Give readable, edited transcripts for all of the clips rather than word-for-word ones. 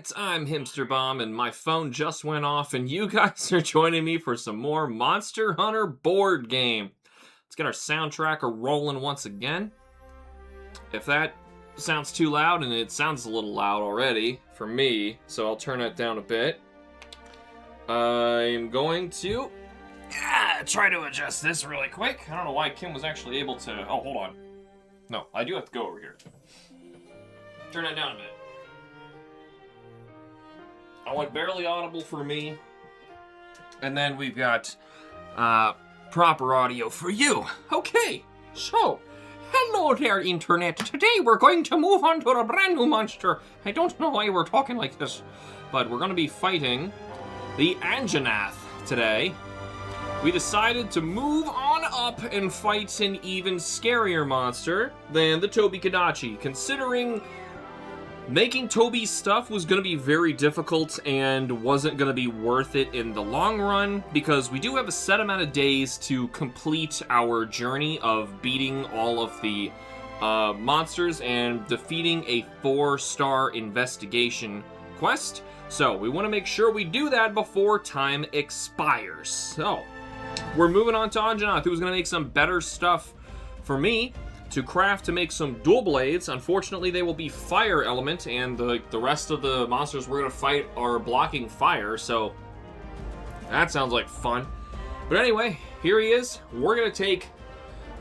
internet, I'm HamsterBomb, and my phone just went off, and you guys are joining me for some more Monster Hunter board game. Let's get our soundtracker rolling once again. If that sounds too loud, and it sounds a little loud already for me, so I'll turn it down a bit. I'm going to try to adjust this really quick. I don't know why Kim was actually able to... Oh, hold on. No, I do have to go over here. Turn it down a bit. I want barely audible for me. And then we've got proper audio for you. Okay, so, hello there, Internet. Today we're going to move on to a brand new monster. I don't know why we're talking like this, but we're going to be fighting the Anjanath today. We decided to move on up and fight an even scarier monster than the Tobi-Kadachi, considering making Tobi's stuff was going to be very difficult and wasn't going to be worth it in the long run, because we do have a set amount of days to complete our journey of beating all of the monsters and defeating a 4-star investigation quest. So we want to make sure we do that before time expires. So we're moving on to Anjanath, who's going to make some better stuff for me to craft to make some dual blades. Unfortunately, they will be fire element, and the rest of the monsters we're going to fight are blocking fire, so that sounds like fun. But anyway, here he is. We're going to take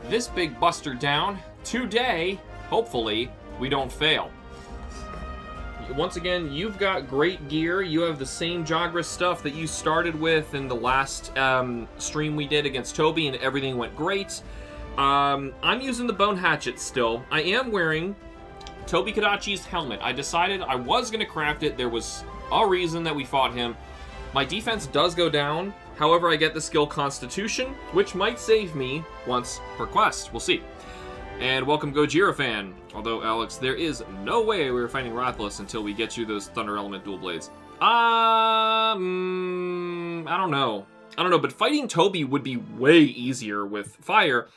this big buster down today. Hopefully, we don't fail. Once again, you've got great gear. You have the same Jagras stuff that you started with in the last stream we did against Tobi, and everything went great. I'm using the bone hatchet still. I am wearing Tobi-Kadachi's helmet. I decided I was going to craft it. There was a reason that we fought him. My defense does go down. However, I get the skill Constitution, which might save me once per quest. We'll see. And welcome Gojira fan. Although, Alex, there is no way we were fighting Rathalos until we get you those Thunder Element dual blades. I don't know. But fighting Tobi would be way easier with fire.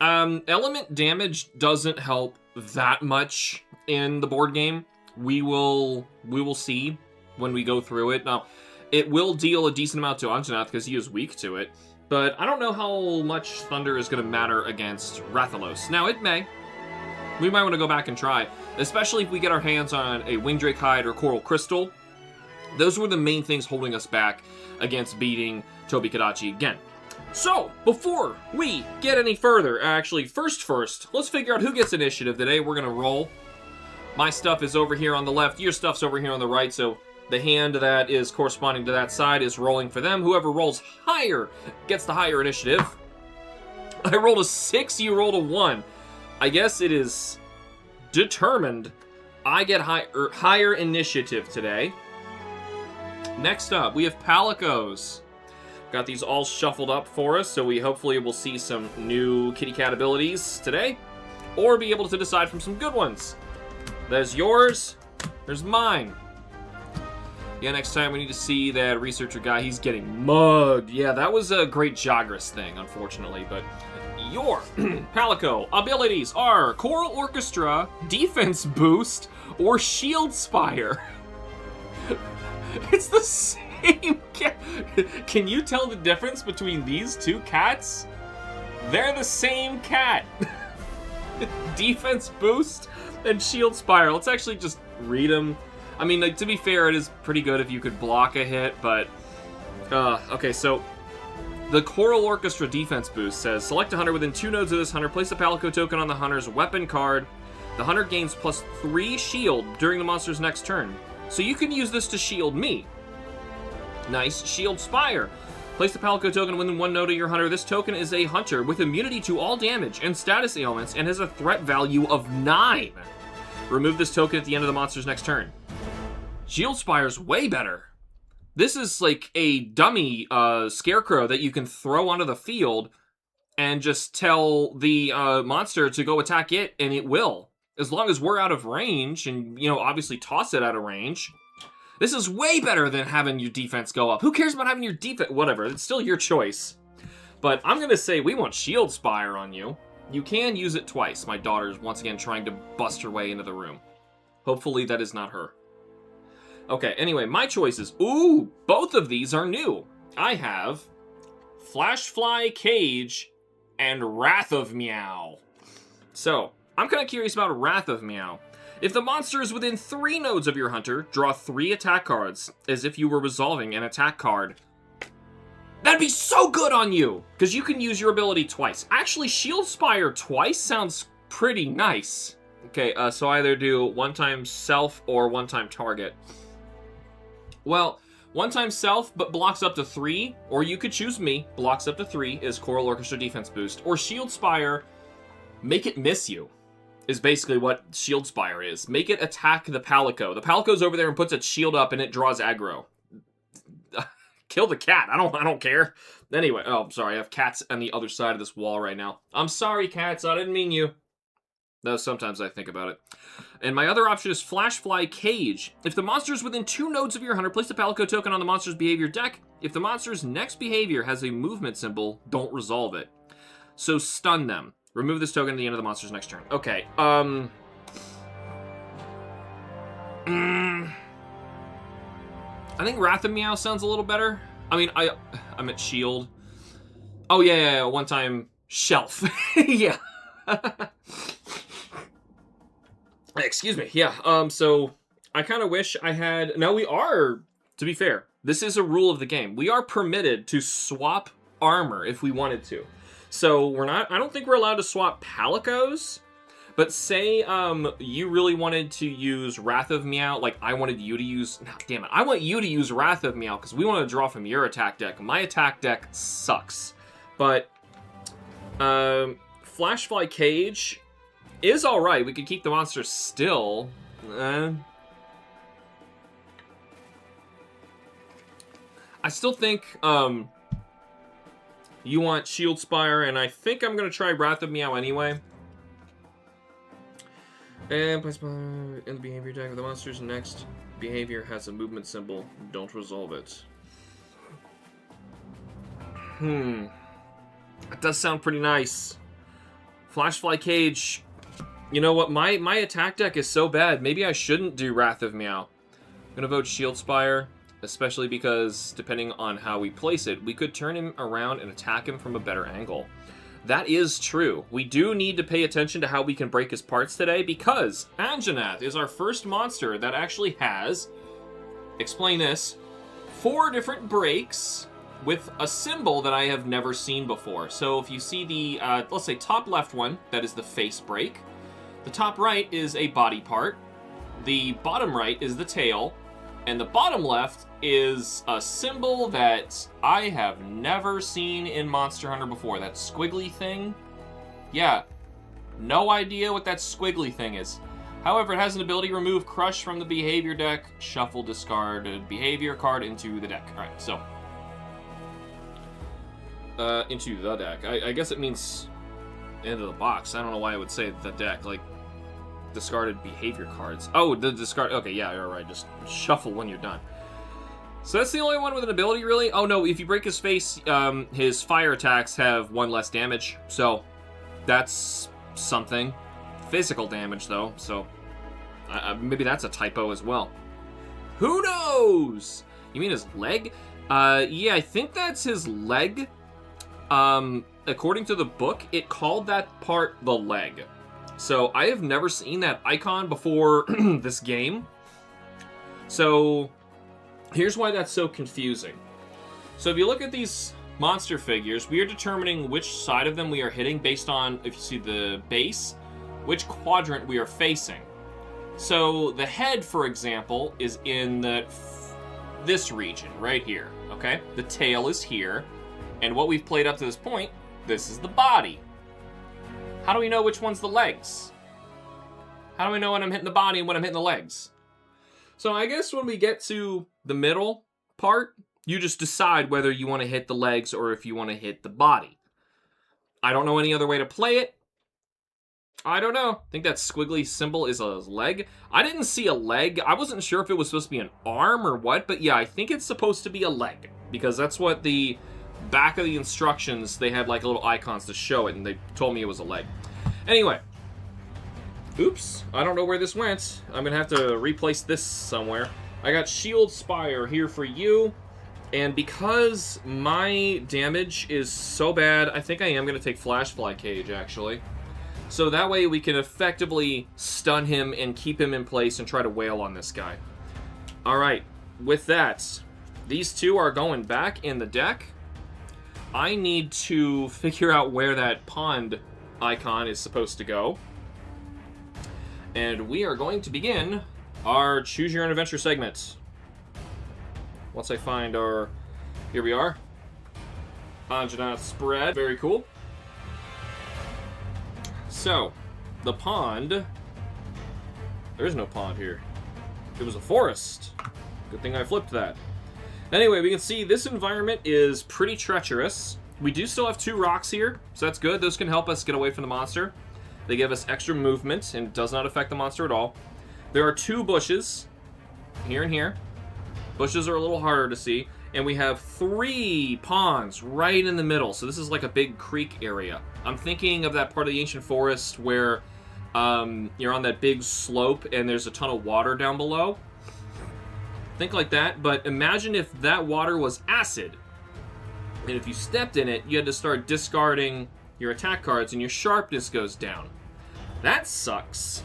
Element damage doesn't help that much in the board game. We will see when we go through it. Now, it will deal a decent amount to Anjanath because he is weak to it, but I don't know how much Thunder is going to matter against Rathalos. Now, it may. We might want to go back and try, especially if we get our hands on a Wingdrake Hide or Coral Crystal. Those were the main things holding us back against beating Tobi-Kadachi again. So, before we get any further, actually, first, let's figure out who gets initiative today. We're going to roll. My stuff is over here on the left. Your stuff's over here on the right, so the hand that is corresponding to that side is rolling for them. Whoever rolls higher gets the higher initiative. I rolled a 6, you rolled a 1. I guess it is determined I get higher initiative today. Next up, we have Palicos. Got these all shuffled up for us, so we hopefully will see some new kitty cat abilities today, or be able to decide from some good ones. There's yours, there's mine. Yeah, next time we need to see that researcher guy, he's getting mugged. Yeah, that was a great Jagras thing, unfortunately, but your Palico abilities are Choral Orchestra, Defense Boost, or Shield Spire. It's the same cat. Can you tell the difference between these two cats? They're the same cat. Defense Boost and Shield Spire. Let's actually just read them. I mean, like, to be fair, it is pretty good if you could block a hit, but... okay, so... The Choral Orchestra Defense Boost says, select a hunter within 2 nodes of this hunter, place a Palico token on the hunter's weapon card. The hunter gains +3 shield during the monster's next turn. So you can use this to shield me. Nice. Shield Spire. Place the Palico token within 1 node of your hunter. This token is a hunter with immunity to all damage and status ailments and has a threat value of 9. Remove this token at the end of the monster's next turn. Shield Spire's way better. This is like a dummy scarecrow that you can throw onto the field and just tell the monster to go attack it, and it will. As long as we're out of range and, you know, obviously toss it out of range. This is way better than having your defense go up. Who cares about having your defense? Whatever, it's still your choice. But I'm going to say we want Shield Spire on you. You can use it twice. My daughter's once again trying to bust her way into the room. Hopefully that is not her. Okay, anyway, my choices. Ooh, both of these are new. I have Flashfly Cage and Wrath of Meow. So, I'm kind of curious about Wrath of Meow. If the monster is within 3 nodes of your hunter, draw 3 attack cards, as if you were resolving an attack card. That'd be so good on you, because you can use your ability twice. Actually, Shield Spire twice sounds pretty nice. Okay, so either do 1 time self or 1 time target. Well, 1 time self, but blocks up to 3, or you could choose me, blocks up to 3, is Choral Orchestra defense boost, or Shield Spire, make it miss you, is basically what Shield Spire is. Make it attack the Palico. The Palico's over there and puts its shield up and it draws aggro. Kill the cat. I don't care. Anyway, oh, I'm sorry. I have cats on the other side of this wall right now. I'm sorry, cats. I didn't mean you. Though sometimes I think about it. And my other option is Flashfly Cage. If the monster is within 2 nodes of your hunter, place the Palico token on the monster's behavior deck. If the monster's next behavior has a movement symbol, don't resolve it. So stun them. Remove this token at the end of the monster's next turn. Okay, I think Wrath of Meow sounds a little better. I mean, I'm at shield. Oh, yeah, 1 time shelf. Yeah. Excuse me, yeah, so I kind of wish I had... Now, we are, to be fair, this is a rule of the game. We are permitted to swap armor if we wanted to. So we're not... I don't think we're allowed to swap Palicos, but say you really wanted to use Wrath of Meow, like I wanted you to use... No, damn it. I want you to use Wrath of Meow because we want to draw from your attack deck. My attack deck sucks. But Flashfly Cage is alright. We could keep the monster still. I still think you want Shield Spire, and I think I'm going to try Wrath of Meow anyway. And place in the behavior deck. If the monster's next behavior has a movement symbol, don't resolve it. That does sound pretty nice. Flashfly Cage. You know what? My attack deck is so bad. Maybe I shouldn't do Wrath of Meow. I'm going to vote Shield Spire, especially because, depending on how we place it, we could turn him around and attack him from a better angle. That is true. We do need to pay attention to how we can break his parts today, because Anjanath is our first monster that actually has, explain this, 4 different breaks with a symbol that I have never seen before. So if you see the, let's say, top left one, that is the face break. The top right is a body part. The bottom right is the tail. And the bottom left is a symbol that I have never seen in Monster Hunter before. That squiggly thing. Yeah, no idea what that squiggly thing is. However, it has an ability to remove Crush from the behavior deck, shuffle discarded behavior card into the deck. Alright, so. Into the deck. I guess it means into the box. I don't know why I would say the deck. Like, discarded behavior cards. Oh, the discard. Okay, yeah, you're right. Just shuffle when you're done. So that's the only one with an ability, really. Oh, no, if you break his face, his fire attacks have 1 less damage. So that's something. Physical damage, though. So maybe that's a typo as well. Who knows? You mean his leg? Yeah, I think that's his leg. According to the book, it called that part the leg. So I have never seen that icon before this game. So here's why that's so confusing. So if you look at these monster figures, we are determining which side of them we are hitting based on, if you see the base, which quadrant we are facing. So the head, for example, is in this region right here, okay? The tail is here, and what we've played up to this point, this is the body. How do we know which one's the legs? How do we know when I'm hitting the body and when I'm hitting the legs? So I guess when we get to the middle part, you just decide whether you want to hit the legs or if you want to hit the body. I don't know any other way to play it. I don't know. I think that squiggly symbol is a leg. I didn't see a leg. I wasn't sure if it was supposed to be an arm or what, but yeah, I think it's supposed to be a leg, because that's what the back of the instructions, they had like little icons to show it, and they told me it was a leg. Anyway. Oops. I don't know where this went. I'm going to have to replace this somewhere. I got Shield Spire here for you. And because my damage is so bad, I think I am going to take Flashfly Cage, actually. So that way we can effectively stun him and keep him in place and try to wail on this guy. Alright, with that, these two are going back in the deck. I need to figure out where that pond icon is supposed to go. And we are going to begin our Choose Your Own Adventure segment. Once I find our... Here we are. Anjanath spread. Very cool. So, the pond... There is no pond here. It was a forest. Good thing I flipped that. Anyway, we can see this environment is pretty treacherous. We do still have 2 rocks here, so that's good. Those can help us get away from the monster. They give us extra movement and does not affect the monster at all. There are 2 bushes, here and here. Bushes are a little harder to see. And we have 3 ponds right in the middle. So this is like a big creek area. I'm thinking of that part of the ancient forest where you're on that big slope and there's a ton of water down below. Think like that, but imagine if that water was acid. And if you stepped in it, you had to start discarding your attack cards and your sharpness goes down. That sucks.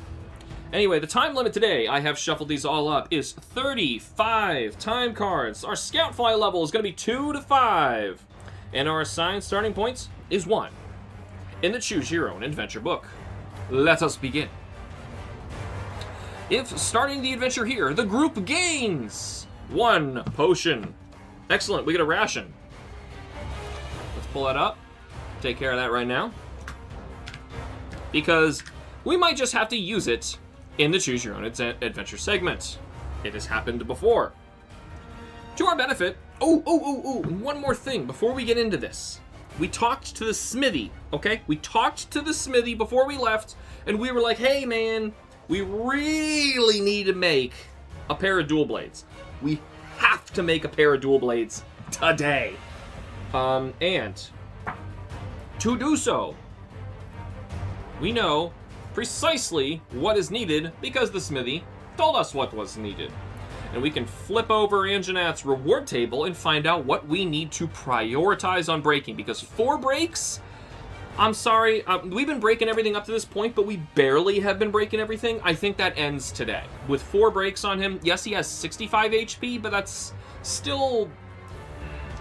Anyway, the time limit today, I have shuffled these all up, is 35 time cards. Our Scout Fly level is going to be 2 to 5. And our assigned starting points is 1. In the Choose Your Own Adventure book. Let us begin. If starting the adventure here, the group gains 1 potion. Excellent, we get a ration. Let's pull that up. Take care of that right now. Because we might just have to use it in the Choose Your Own Adventure segment. It has happened before. To our benefit, one more thing before we get into this. We talked to the smithy, okay? We talked to the smithy before we left, and we were like, hey man, we really need to make a pair of dual blades. We have to make a pair of dual blades today. And to do so, we know precisely what is needed because the smithy told us what was needed. And we can flip over Anjanath's reward table and find out what we need to prioritize on breaking, because 4 breaks, I'm sorry, we've been breaking everything up to this point, but we barely have been breaking everything. I think that ends today. With 4 breaks on him, yes, he has 65 HP, but that's still,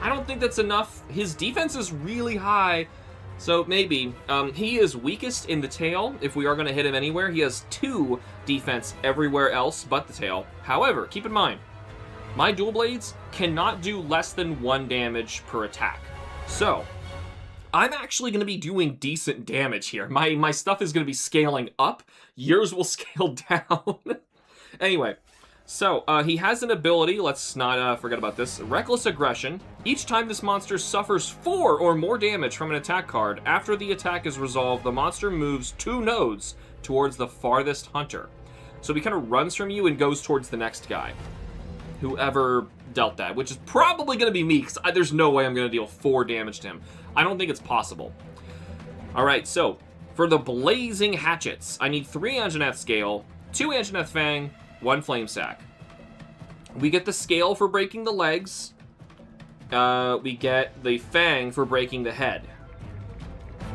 I don't think that's enough. His defense is really high. So maybe. He is weakest in the tail. If we are going to hit him anywhere, he has 2 defense everywhere else but the tail. However, keep in mind, my dual blades cannot do less than 1 damage per attack. So I'm actually going to be doing decent damage here. My stuff is going to be scaling up. Yours will scale down. Anyway. So, he has an ability, let's not forget about this, Reckless Aggression. Each time this monster suffers 4 or more damage from an attack card, after the attack is resolved, the monster moves 2 nodes towards the farthest hunter. So he kind of runs from you and goes towards the next guy. Whoever dealt that, which is probably going to be me, because there's no way I'm going to deal 4 damage to him. I don't think it's possible. Alright, so, for the Blazing Hatchets, I need 3 Anjanath Scale, 2 Anjanath Fang, 1 Flame Sack. We get the Scale for breaking the legs. We get the Fang for breaking the head.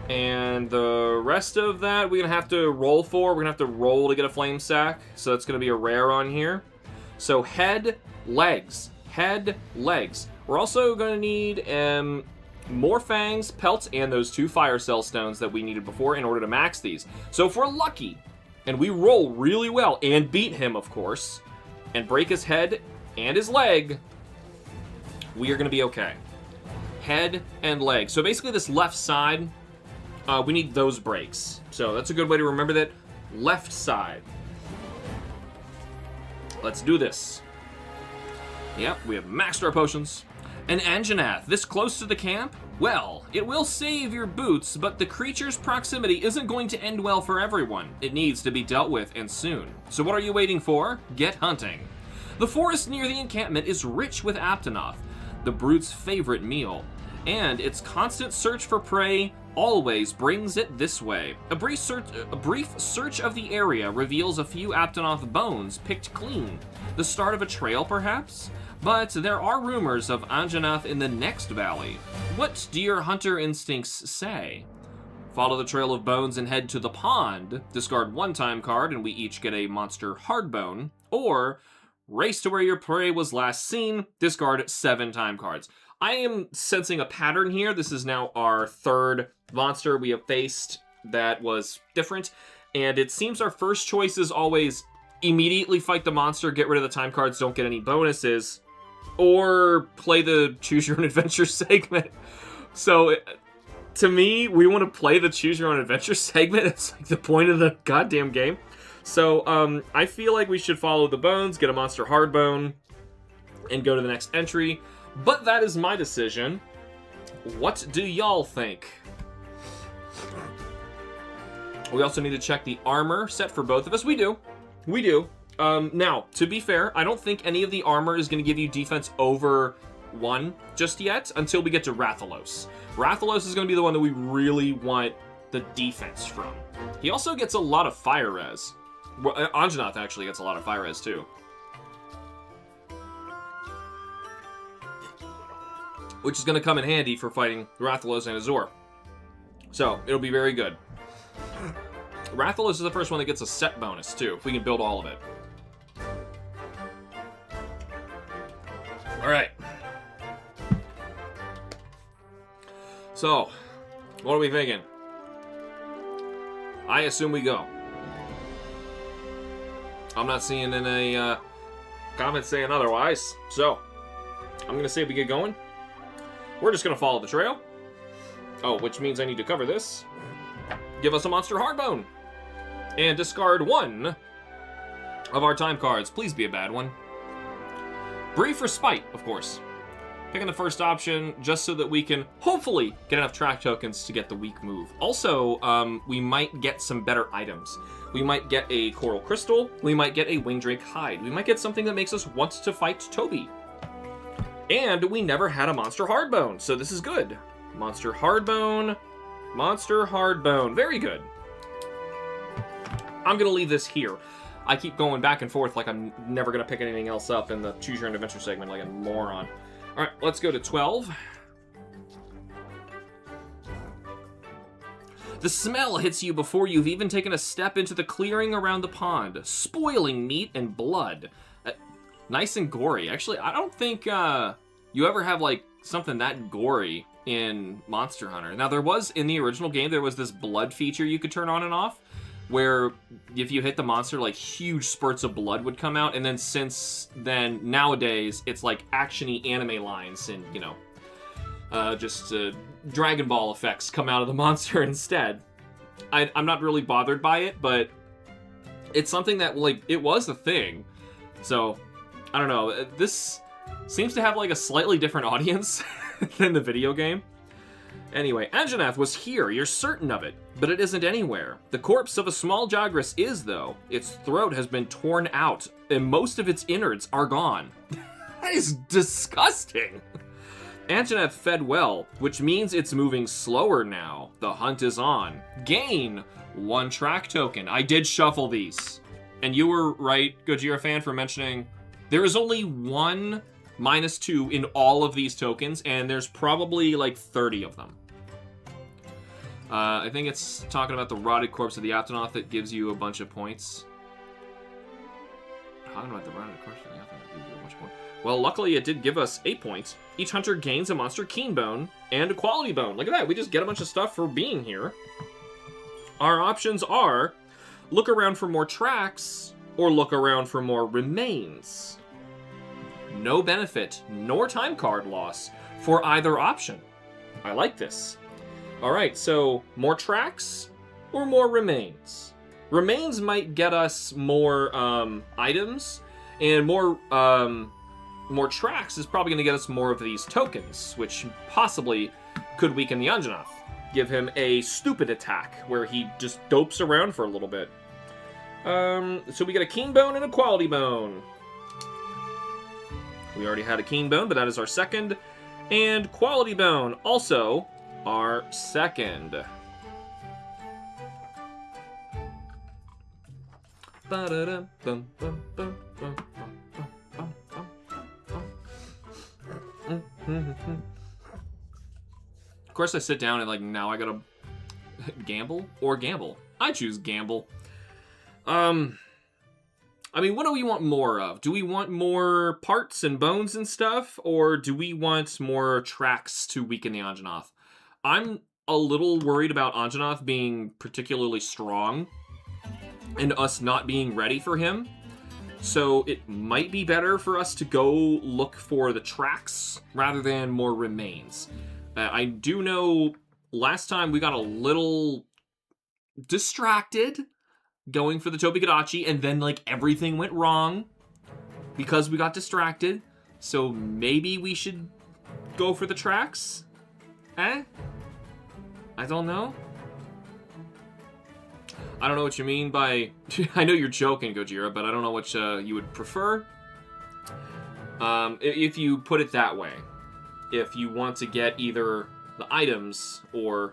And the rest of that, we're going to have to roll for. We're going to have to roll to get a Flame Sack. So it's going to be a rare on here. So head, legs. Head, legs. We're also going to need more Fangs, Pelts, and those 2 Fire Cell Stones that we needed before in order to max these. So if we're lucky, and we roll really well, and beat him, of course, and break his head and his leg, we are going to be okay. Head and leg. So basically this left side, we need those breaks. So that's a good way to remember that. Left side. Let's do this. Yep, we have maxed our potions. An Anjanath this close to the camp? Well, it will save your boots, but the creature's proximity isn't going to end well for everyone. It needs to be dealt with, and soon. So what are you waiting for? Get hunting. The forest near the encampment is rich with Aptonoth, the brute's favorite meal. and its constant search for prey always brings it this way. A brief search of the area reveals a few Aptonoth bones picked clean. The start of a trail, perhaps? But there are rumors of Anjanath in the next valley. What do your hunter instincts say? Follow the trail of bones and head to the pond. Discard 1 time card and we each get a monster hardbone. Or race to where your prey was last seen. Discard 7 time cards. I am sensing a pattern here. This is now our 3rd monster we have faced that was different. And it seems our first choice is always immediately fight the monster, get rid of the time cards, don't get any bonuses. Or play the Choose Your Own Adventure segment. So, to me, we want to play the Choose Your Own Adventure segment. It's like the point of the goddamn game. So, I feel like we should follow the bones, get a monster hardbone, and go to the next entry. But that is my decision. What do y'all think? We also need to check the armor set for both of us. We do. We do. Now, to be fair, I don't think any of the armor is going to give you defense over 1 just yet until we get to Rathalos. Rathalos is going to be the one that we really want the defense from. He also gets a lot of fire res. Well, Anjanath actually gets a lot of fire res too. Which is going to come in handy for fighting Rathalos and Azor. So, it'll be very good. Rathalos is the first one that gets a set bonus too, if we can build all of it. Alright. So, what are we thinking? I assume we go. I'm not seeing any comments saying otherwise, so I'm going to say we get going. We're just going to follow the trail. Oh, which means I need to cover this. Give us a monster hardbone. And discard 1 of our time cards. Please be a bad one. Brief Respite, of course. Picking the first option just so that we can hopefully get enough track tokens to get the weak move. Also, we might get some better items. We might get a Coral Crystal. We might get a Wingdrake Hide. We might get something that makes us want to fight Toby. And we never had a Monster Hardbone, so this is good. Monster Hardbone. Monster Hardbone. Very good. I'm going to leave this here. I keep going back and forth like I'm never going to pick anything else up in the Choose Your Own Adventure segment like a moron. Alright, let's go to 12. The smell hits you before you've even taken a step into the clearing around the pond, spoiling meat and blood. Nice and gory. Actually, I don't think you ever have like something that gory in Monster Hunter. Now, there was, in the original game, there was this blood feature you could turn on and off, where if you hit the monster, like, huge spurts of blood would come out, and then since then, nowadays, it's like action-y anime lines, and, you know, just Dragon Ball effects come out of the monster instead. I'm not really bothered by it, but it's something that, like, it was a thing. So, I don't know, this seems to have, like, a slightly different audience than the video game. Anyway, Anjanath was here, you're certain of it, but it isn't anywhere. The corpse of a small Jagras is, though. Its throat has been torn out, and most of its innards are gone. That is disgusting! Anjanath fed well, which means it's moving slower now. The hunt is on. Gain 1 track token. I did shuffle these. And you were right, Gojira fan, for mentioning there is only 1 -2 in all of these tokens, and there's probably like 30 of them. I think it's talking about the rotted corpse of the Aptonoth that gives you a bunch of points. Talking about the rotted corpse of the Aptonoth that gives you a bunch of points. Well, luckily it did give us 8 points. Each hunter gains a monster keen bone and a quality bone. Look at that, we just get a bunch of stuff for being here. Our options are look around for more tracks or look around for more remains. No benefit nor time card loss for either option. I like this. Alright, so more tracks or more remains? Remains might get us more items, and more tracks is probably going to get us more of these tokens, which possibly could weaken the Anjanath. Give him a stupid attack where he just dopes around for a little bit. So we get a keen bone and a quality bone. We already had a keen bone, but that is our second. And Quality Bone, also our second. Of course, I sit down and like now I gotta gamble or gamble. I choose gamble. I mean, what do we want more of? Do we want more parts and bones and stuff, or do we want more tracks to weaken the Anjanath? I'm a little worried about Anjanath being particularly strong and us not being ready for him. So it might be better for us to go look for the tracks rather than more remains. I do know last time we got a little distracted going for the Tobikadachi, and then like everything went wrong because we got distracted. So maybe we should go for the tracks? I don't know. I don't know what you mean by... I know you're joking, Gojira, but I don't know what you would prefer. If you put it that way. If you want to get either the items or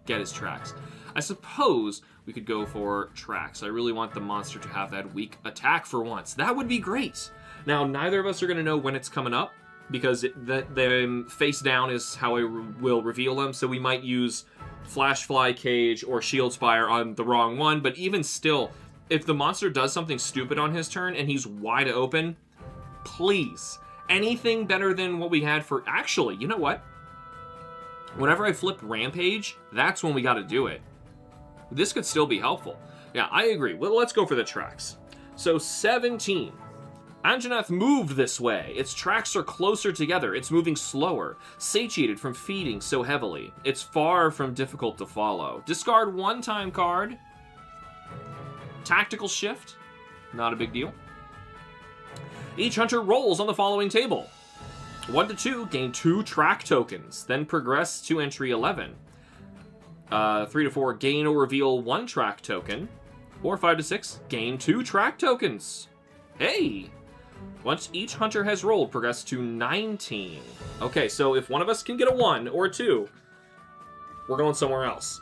get his tracks. I suppose we could go for tracks. I really want the monster to have that weak attack for once. That would be great. Now, neither of us are going to know when it's coming up, because them face down is how I will reveal them, so we might use Flash Fly Cage or Shield Spire on the wrong one, but even still, if the monster does something stupid on his turn and he's wide open, please, anything better than what we had for... Actually, you know what? Whenever I flip Rampage, that's when we got to do it. This could still be helpful. Yeah, I agree. Well, let's go for the tracks. So, 17. Anjanath moved this way. Its tracks are closer together. It's moving slower. Satiated from feeding so heavily. It's far from difficult to follow. Discard one time card. Tactical shift. Not a big deal. Each hunter rolls on the following table. 1 to 2, gain 2 track tokens. Then progress to entry 11. 3 to 4, gain or reveal 1 track token. Or 5 to 6, gain 2 track tokens. Hey! Once each hunter has rolled, progress to 19. Okay, so if one of us can get a 1 or a 2, we're going somewhere else.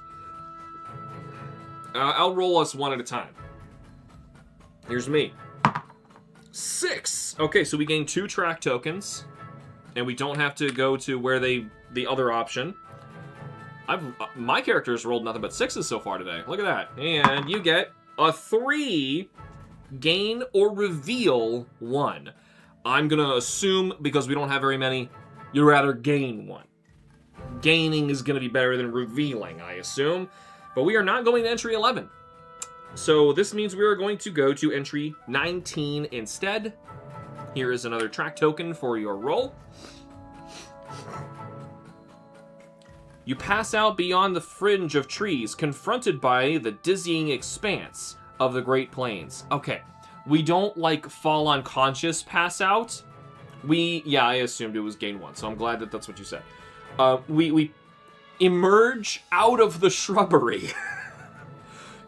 I'll roll us one at a time. Here's me. 6! Okay, so we gain 2 track tokens. And we don't have to go to where the other option. My character's rolled nothing but 6s so far today. Look at that. And you get a 3, gain or reveal 1. I'm going to assume, because we don't have very many, you'd rather gain 1. Gaining is going to be better than revealing, I assume. But we are not going to entry 11. So this means we are going to go to entry 19 instead. Here is another track token for your roll. You pass out beyond the fringe of trees, confronted by the dizzying expanse of the Great Plains. Okay, we don't, like, fall unconscious pass out. Yeah, I assumed it was gain 1, so I'm glad that that's what you said. We emerge out of the shrubbery.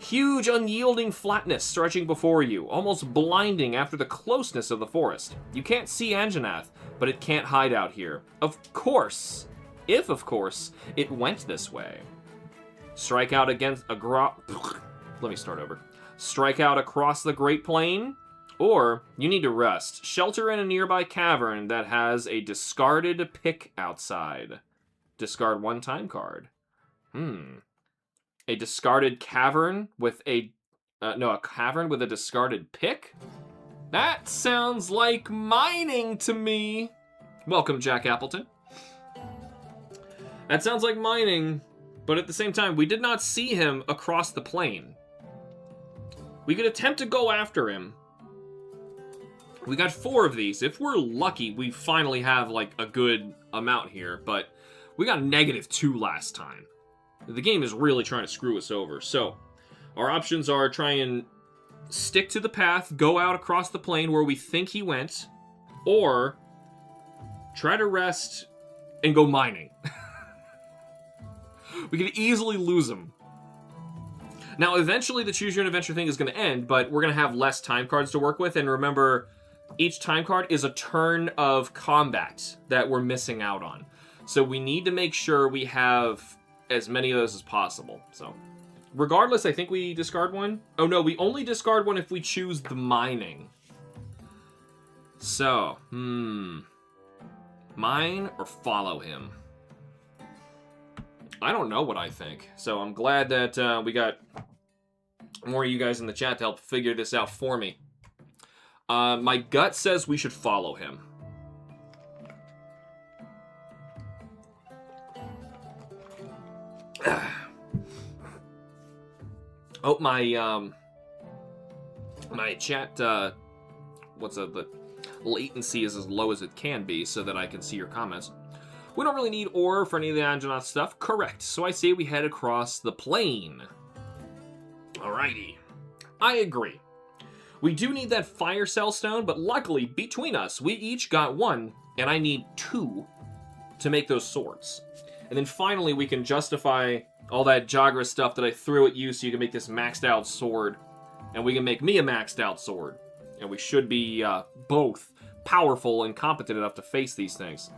Huge, unyielding flatness stretching before you, almost blinding after the closeness of the forest. You can't see Anjanath, but it can't hide out here. Of course, of course, it went this way. Strike out against a Let me start over. Strike out across the Great Plain, or you need to rest. Shelter in a nearby cavern that has a discarded pick outside. Discard 1 time card. A discarded cavern with a cavern with a discarded pick? That sounds like mining to me. Welcome, Jack Appleton. That sounds like mining, but at the same time, we did not see him across the plain. We could attempt to go after him. We got 4 of these. If we're lucky, we finally have like a good amount here, but we got -2 last time. The game is really trying to screw us over. So, our options are try and stick to the path, go out across the plain where we think he went, or try to rest and go mining. We could easily lose him. Now, eventually the Choose Your Own Adventure thing is going to end, but we're going to have less time cards to work with, and remember, each time card is a turn of combat that we're missing out on. So we need to make sure we have as many of those as possible. So regardless, I think we discard one. Oh no, we only discard one if we choose the mining. So, mine or follow him? I don't know what I think. So I'm glad that we got more of you guys in the chat to help figure this out for me. My gut says we should follow him. Oh, my chat, the latency is as low as it can be so that I can see your comments. We don't really need ore for any of the Anjanath stuff. Correct. So I say we head across the plain. Alrighty. I agree. We do need that fire cell stone, but luckily, between us, we each got one, and I need 2 to make those swords. And then finally, we can justify all that Jagra stuff that I threw at you so you can make this maxed out sword. And we can make me a maxed out sword. And we should be both powerful and competent enough to face these things.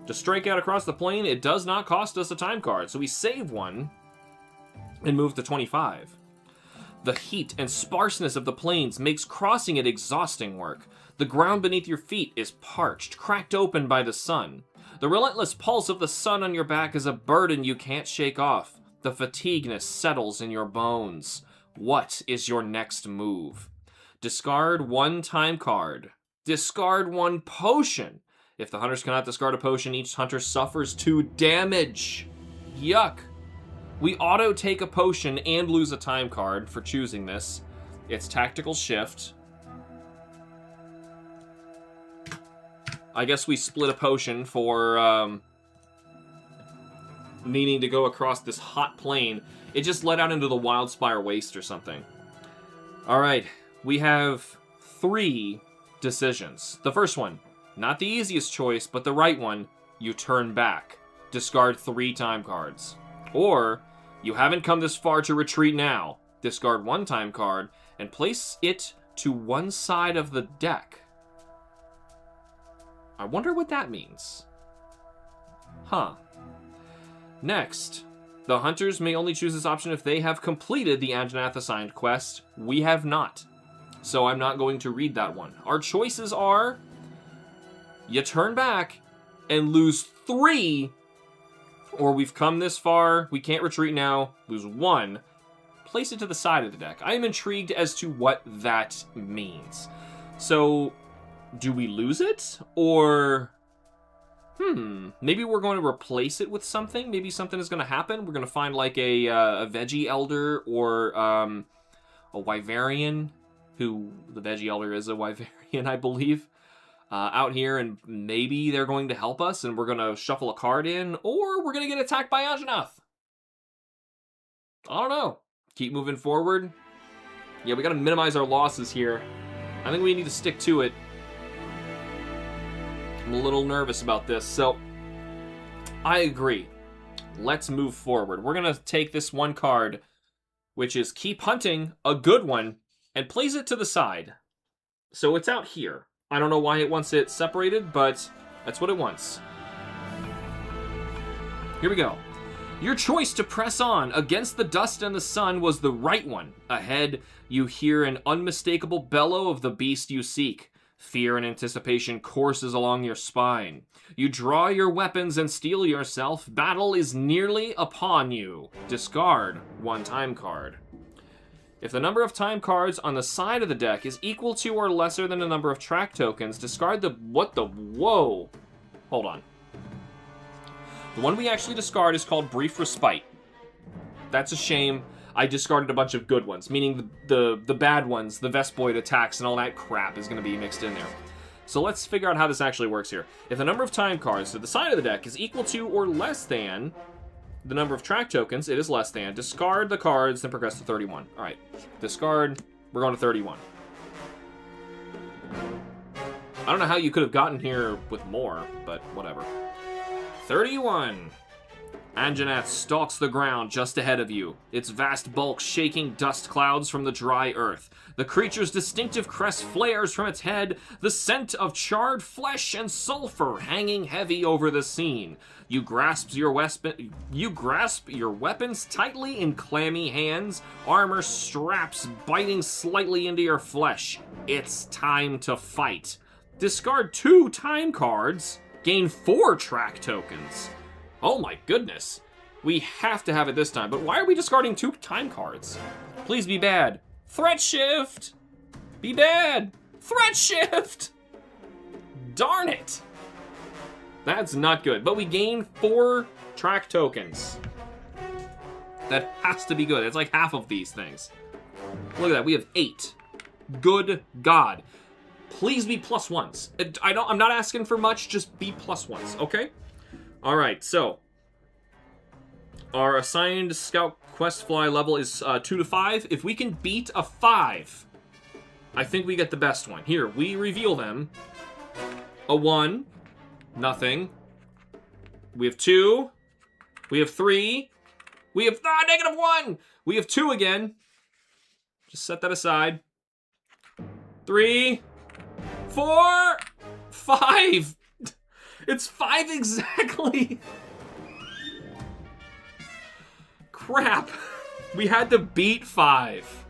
To strike out across the plain, it does not cost us a time card, so we save one and move to 25. The heat and sparseness of the plains makes crossing it exhausting work. The ground beneath your feet is parched, cracked open by the sun. The relentless pulse of the sun on your back is a burden you can't shake off. The fatigueness settles in your bones. What is your next move? Discard 1 time card. Discard 1 potion. If the hunters cannot discard a potion, each hunter suffers 2 damage. Yuck. We auto-take a potion and lose a time card for choosing this. It's Tactical Shift. I guess we split a potion for needing to go across this hot plain. It just led out into the Wildspire Waste or something. Alright, we have 3 decisions. The first one, not the easiest choice, but the right one. You turn back. Discard 3 time cards. Or, you haven't come this far to retreat now. Discard 1 time card and place it to one side of the deck. I wonder what that means. Huh. Next, the hunters may only choose this option if they have completed the Anjanath assigned quest. We have not. So I'm not going to read that one. Our choices are, you turn back and lose 3, or we've come this far, we can't retreat now, lose 1, place it to the side of the deck. I am intrigued as to what that means. So, do we lose it? Or, maybe we're going to replace it with something? Maybe something is going to happen? We're going to find like a Veggie Elder or a Wyverian, who the Veggie Elder is a Wyverian, I believe. Out here, and maybe they're going to help us, and we're going to shuffle a card in, or we're going to get attacked by Anjanath. I don't know. Keep moving forward. Yeah, we got to minimize our losses here. I think we need to stick to it. I'm a little nervous about this, so I agree. Let's move forward. We're going to take this 1 card, which is Keep Hunting, a good one, and place it to the side. So it's out here. I don't know why it wants it separated, but that's what it wants. Here we go. Your choice to press on against the dust and the sun was the right one. Ahead, you hear an unmistakable bellow of the beast you seek. Fear and anticipation courses along your spine. You draw your weapons and steel yourself. Battle is nearly upon you. Discard 1 time card. If the number of time cards on the side of the deck is equal to or lesser than the number of track tokens, discard the... Whoa. Hold on. The one we actually discard is called Brief Respite. That's a shame. I discarded a bunch of good ones, meaning the bad ones, the Vespoid attacks and all that crap is going to be mixed in there. So let's figure out how this actually works here. If the number of time cards to the side of the deck is equal to or less than the number of track tokens, it is less than. Discard the cards, then progress to 31. All right, discard. We're going to 31. I don't know how you could have gotten here with more, but whatever. 31. Anjanath stalks the ground just ahead of you, its vast bulk shaking dust clouds from the dry earth. The creature's distinctive crest flares from its head, the scent of charred flesh and sulfur hanging heavy over the scene. You grasp your weapons tightly in clammy hands, armor straps biting slightly into your flesh. It's time to fight. Discard 2 time cards, gain 4 track tokens. Oh my goodness. We have to have it this time, but why are we discarding 2 time cards? Please be bad. Threat shift! Be bad! Threat shift! Darn it! That's not good, but we gain 4 track tokens. That has to be good. It's like half of these things. Look at that, we have 8. Good God. Please be +1s. I'm not asking for much, just be +1s, okay? Alright, so our assigned scout quest fly level is 2 to 5. If we can beat a 5, I think we get the best one. Here, we reveal them. A 1, nothing. We have 2. We have 3. We have -1. We have 2 again. Just set that aside. 3, 4, 5. It's 5 exactly. Crap. We had to beat 5.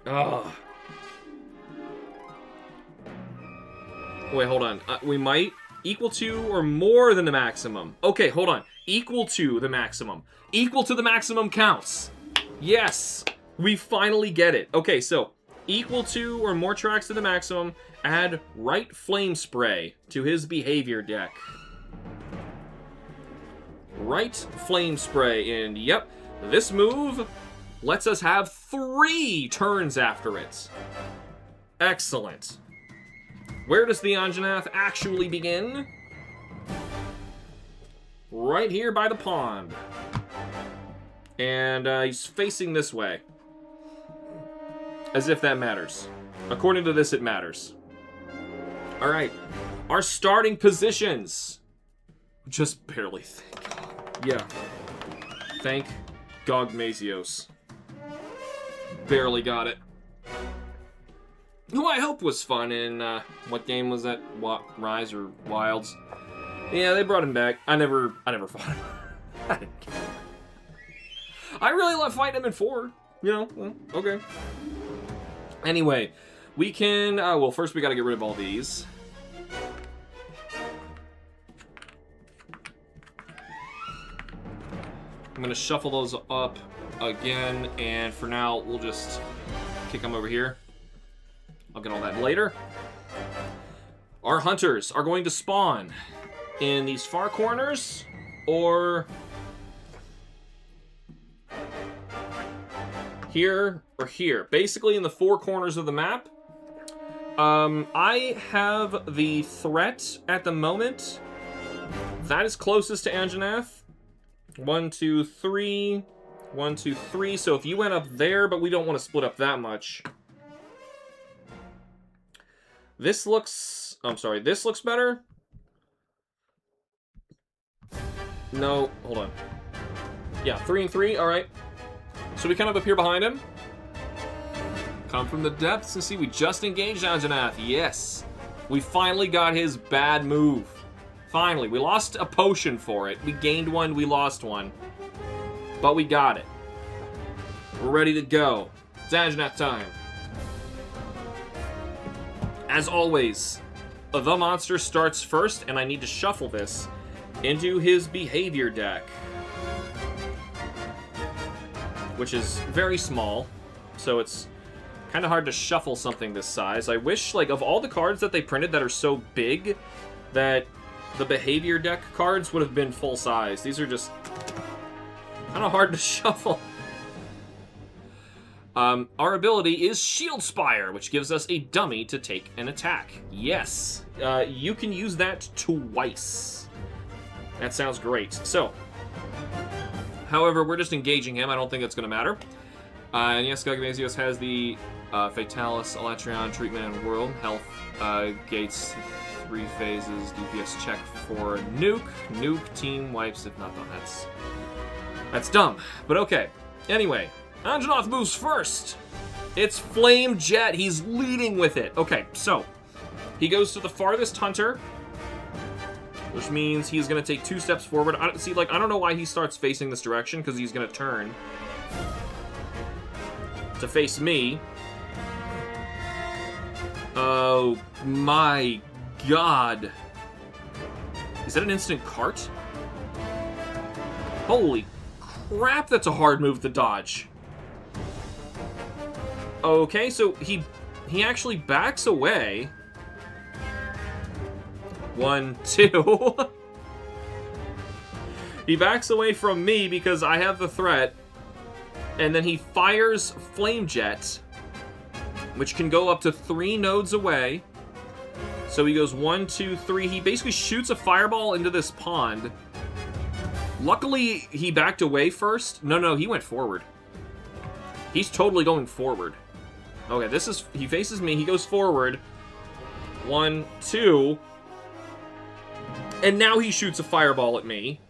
Ugh. Wait, hold on. We might equal to or more than the maximum. Okay, hold on. Equal to the maximum. Equal to the maximum counts. Yes. We finally get it. Okay, so equal to or more tracks to the maximum. Add right flame spray to his behavior deck. Right flame spray, and yep, this move lets us have 3 turns after it. Excellent. Where does the Anjanath actually begin? Right here by the pond. And he's facing this way. As if that matters. According to this, it matters. Alright, our starting positions. Just barely, thank God. Yeah. Thank Gogmazios. Barely got it. Who I hope was fun in, what game was that? Rise or Wilds? Yeah, they brought him back. I never fought him. I didn't care. I really love fighting him in 4. You know, well, okay. Anyway, we can, well, first we gotta get rid of all these. I'm gonna shuffle those up again, and for now, we'll just kick them over here. I'll get all that later. Our hunters are going to spawn in these far corners, or here or here. Basically in the 4 corners of the map. I have the threat at the moment. That is closest to Anjanath. 1, 2, 3. 1, 2, 3. So if you went up there, but we don't want to split up that much. This looks... I'm sorry, this looks better? No, hold on. Yeah, 3 and 3, alright. So we come up here behind him. Come from the depths and see we just engaged Anjanath. Yes. We finally got his bad move. Finally. We lost a potion for it. We gained 1, we lost 1. But we got it. We're ready to go. It's Anjanath time. As always, the monster starts first, and I need to shuffle this into his behavior deck. Which is very small, so it's kind of hard to shuffle something this size. I wish, like, of all the cards that they printed that are so big, that the behavior deck cards would have been full size. These are just kind of hard to shuffle. Our ability is Shield Spire, which gives us a dummy to take an attack. Yes, you can use that twice. That sounds great. So, however, we're just engaging him. I don't think that's going to matter. And yes, Gogmazios has the Fatalis Elatrion treatment in World. Health gates 3 phases. DPS check for nuke. Nuke team wipes if not done. That's dumb, but okay. Anyway, Anjanath moves first. It's Flame Jet. He's leading with it. Okay, so he goes to the farthest hunter, which means he's going to take 2 steps forward. I don't know why he starts facing this direction, because he's going to turn to face me. Oh my god. Is that an instant cart? Holy crap, that's a hard move to dodge. Okay, so he actually backs away. 1, 2. He backs away from me because I have the threat. And then he fires Flame Jet, which can go up to 3 nodes away. So he goes 1, 2, 3. He basically shoots a fireball into this pond. Luckily, he backed away first. No, he went forward. He's totally going forward. Okay, he faces me. He goes forward. 1, 2. And now he shoots a fireball at me,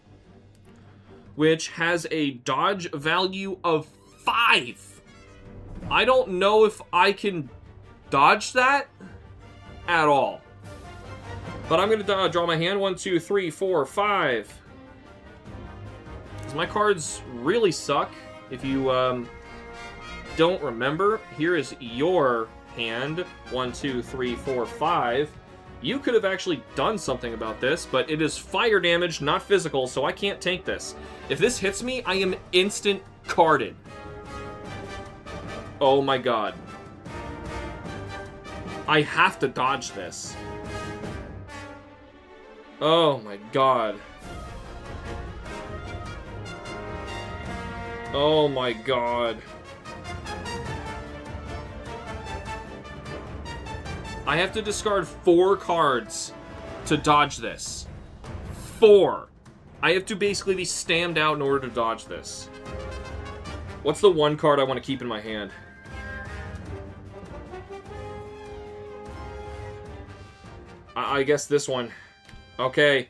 which has a dodge value of 5. I don't know if I can dodge that at all. But I'm going to draw my hand. 1, 2, 3, 4, 5. Because my cards really suck. If you don't remember, here is your hand. 1, 2, 3, 4, 5. You could have actually done something about this, but it is fire damage, not physical, so I can't tank this. If this hits me, I am instant carded. Oh my god. I have to dodge this. Oh my god. Oh my god. I have to discard 4 cards to dodge this. 4. I have to basically be stammed out in order to dodge this. What's the 1 card I want to keep in my hand? I guess this one. Okay.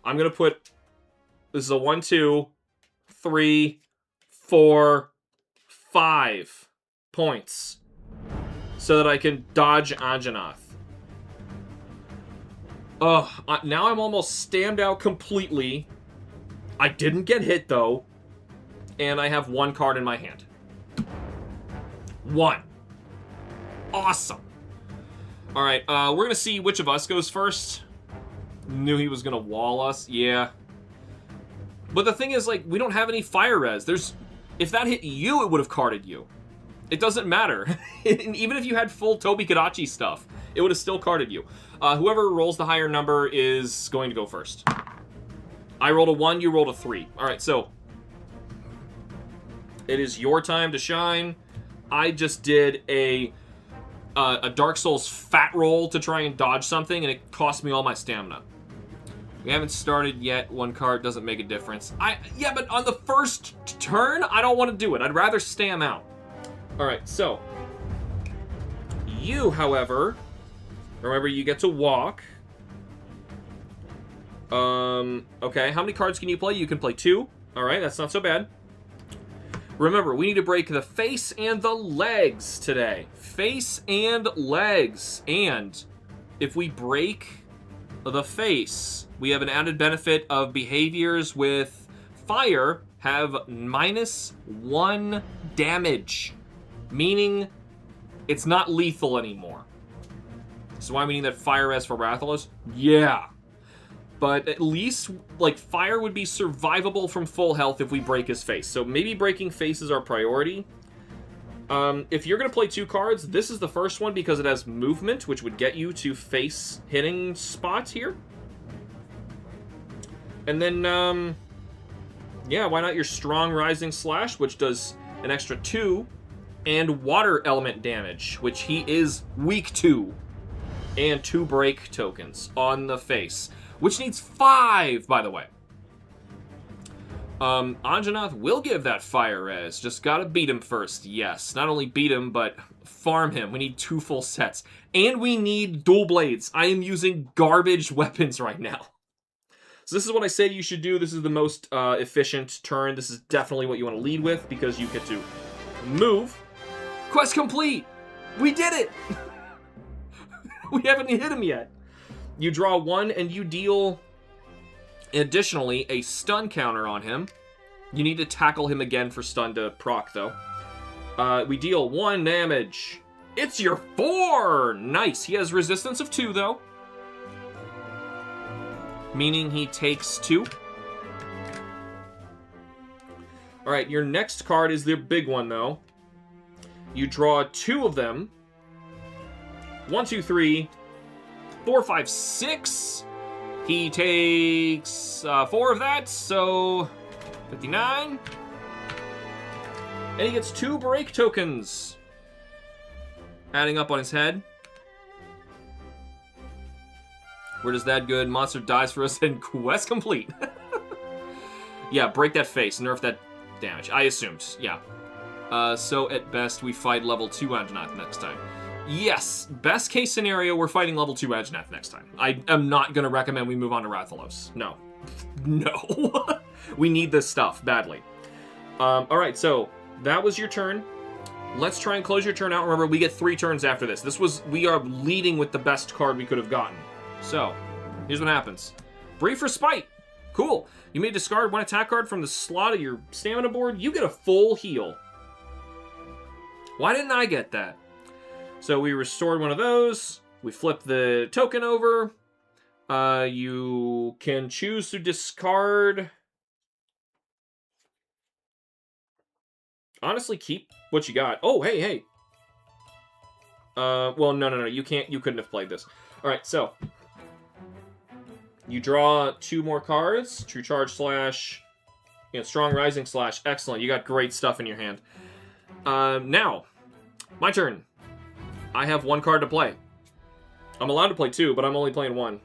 I'm going to put... This is a 1, 2, 3, 4, 5 points. So that I can dodge Anjanath. Ugh, now I'm almost stammed out completely. I didn't get hit, though. And I have 1 card in my hand. 1. Awesome. Alright, we're going to see which of us goes first. Knew he was going to wall us. Yeah. But the thing is, like, we don't have any fire res. If that hit you, it would have carded you. It doesn't matter. Even if you had full Tobi Kadachi stuff, it would have still carded you. Whoever rolls the higher number is going to go first. I rolled a 1, you rolled a 3. Alright, so it is your time to shine. I just did a Dark Souls fat roll to try and dodge something, and it cost me all my stamina. We haven't started yet. 1 card doesn't make a difference. Yeah, but on the first turn, I don't want to do it. I'd rather stam out. Alright, so you, however, remember you get to walk. Okay, how many cards can you play? You can play 2. Alright, that's not so bad. Remember, we need to break the face and the legs today. Face and legs. And if we break the face, we have an added benefit of behaviors with fire have -1 damage. Meaning, it's not lethal anymore. So why we need that fire res for Rathalos? Yeah. But at least, like, fire would be survivable from full health if we break his face. So maybe breaking face is our priority. If you're going to play 2 cards, this is the first one because it has movement, which would get you to face hitting spots here. And then, yeah, why not your Strong Rising Slash, which does an extra 2. And water element damage, which he is weak to. And 2 break tokens on the face. Which needs 5, by the way. Anjanath will give that fire res. Just gotta beat him first. Yes. Not only beat him, but farm him. We need 2 full sets. And we need dual blades. I am using garbage weapons right now. So this is what I say you should do. This is the most efficient turn. This is definitely what you want to lead with because you get to move. Quest complete! We did it! We haven't hit him yet. You draw 1 and you deal... additionally, a stun counter on him. You need to tackle him again for stun to proc, though. We deal 1 damage. It's your 4! Nice. He has resistance of 2, though. Meaning he takes 2. Alright, your next card is the big one, though. You draw 2 of them. 1, 2, 3, 4, 5, 6... He takes 4 of that, so 59. And he gets 2 break tokens. Adding up on his head. Where does that good? Monster dies for us and quest complete. Yeah, break that face, nerf that damage. I assumed, yeah. So at best, we fight level 2 Anjanath next time. Yes, best case scenario, we're fighting level 2 Anjanath next time. I am not going to recommend we move on to Rathalos. No. No. We need this stuff, badly. Alright, so that was your turn. Let's try and close your turn out. Remember, we get 3 turns after this. We are leading with the best card we could have gotten. So, here's what happens. Brief Respite. Cool. You may discard 1 attack card from the slot of your stamina board. You get a full heal. Why didn't I get that? So we restored 1 of those. We flip the token over. You can choose to discard. Honestly, keep what you got. Oh, hey. Well, no. You couldn't have played this. All right, so you draw 2 more cards. True Charge / Strong Rising / Excellent. You got great stuff in your hand. Now, my turn. I have 1 card to play. I'm allowed to play 2, but I'm only playing 1.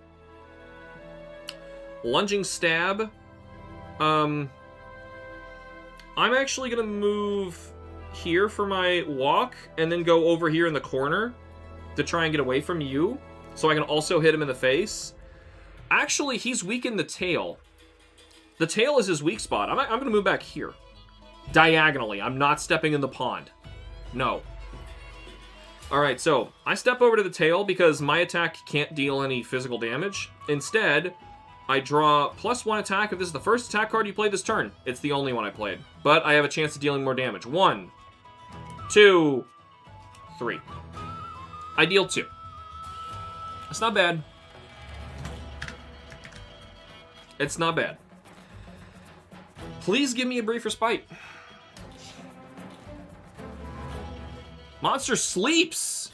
Lunging Stab. I'm actually going to move here for my walk, and then go over here in the corner to try and get away from you, so I can also hit him in the face. Actually, he's weak in the tail. The tail is his weak spot. I'm going to move back here. Diagonally. I'm not stepping in the pond. No. Alright, so I step over to the tail because my attack can't deal any physical damage. Instead, I draw +1 attack if this is the first attack card you played this turn. It's the only one I played. But I have a chance of dealing more damage. 1, 2, 3. I deal 2. That's not bad. It's not bad. Please give me a Brief Respite. Monster sleeps!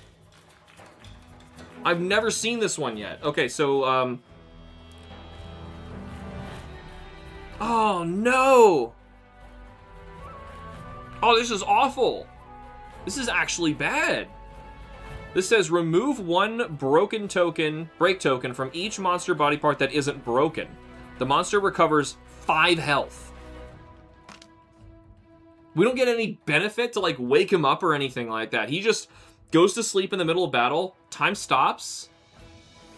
I've never seen this one yet. Okay, so, oh, no! Oh, this is awful. This is actually bad. This says, remove 1 break token from each monster body part that isn't broken. The monster recovers 5 health. We don't get any benefit to, like, wake him up or anything like that. He just goes to sleep in the middle of battle, time stops,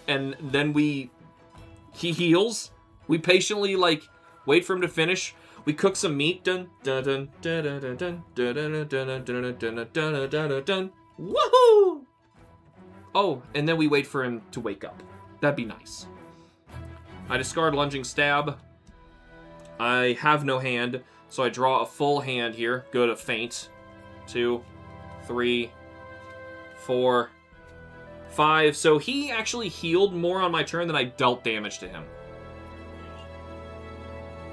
and then he heals. We patiently, like, wait for him to finish. We cook some meat. Dun dun dun dun dun dun dun dun dun dun dun dun dun. Woohoo! Oh, and then we wait for him to wake up. That'd be nice. I discard Lunging Stab. I have no hand, so I draw a full hand here. Go to Faint. 2, 3, 4, 5. So he actually healed more on my turn than I dealt damage to him.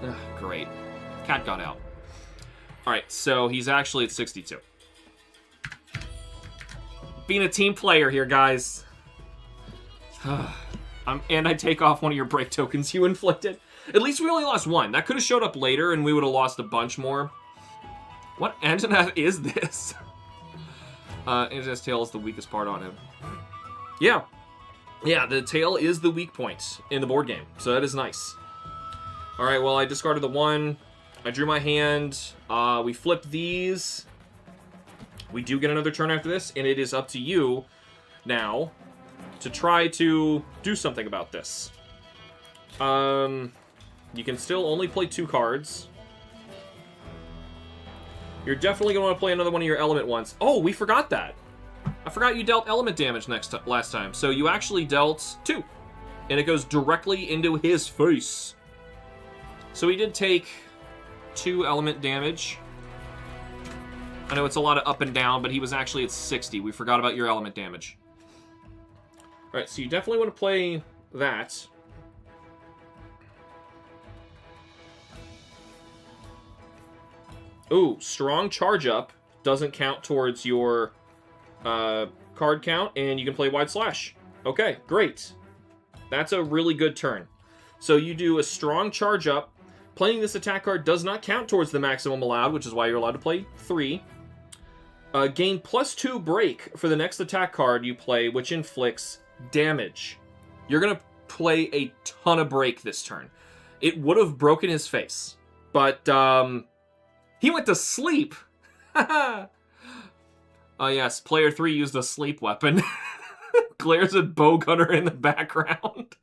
Ugh, great. Cat got out. Alright, so he's actually at 62. Being a team player here, guys. And I take off 1 of your break tokens you inflicted. At least we only lost 1. That could have showed up later and we would have lost a bunch more. What Anjanath is this? Anjanath's tail is the weakest part on him. Yeah. Yeah, the tail is the weak point in the board game. So that is nice. Alright, well, I discarded the 1. I drew my hand. We flip these. We do get another turn after this, and it is up to you now to try to do something about this. You can still only play 2 cards. You're definitely going to want to play another one of your element ones. Oh, we forgot that. I forgot you dealt element damage last time. So you actually dealt 2. And it goes directly into his face. So he did take 2 element damage. I know it's a lot of up and down, but he was actually at 60. We forgot about your element damage. Alright, so you definitely want to play that. Ooh, strong charge up doesn't count towards your card count, and you can play wide slash. Okay, great. That's a really good turn. So you do a strong charge up. Playing this attack card does not count towards the maximum allowed, which is why you're allowed to play 3. Gain +2 break for the next attack card you play, which inflicts damage. You're going to play a ton of break this turn. It would have broken his face, but he went to sleep. Oh yes, player 3 used a sleep weapon. Glares at Bowgunner in the background.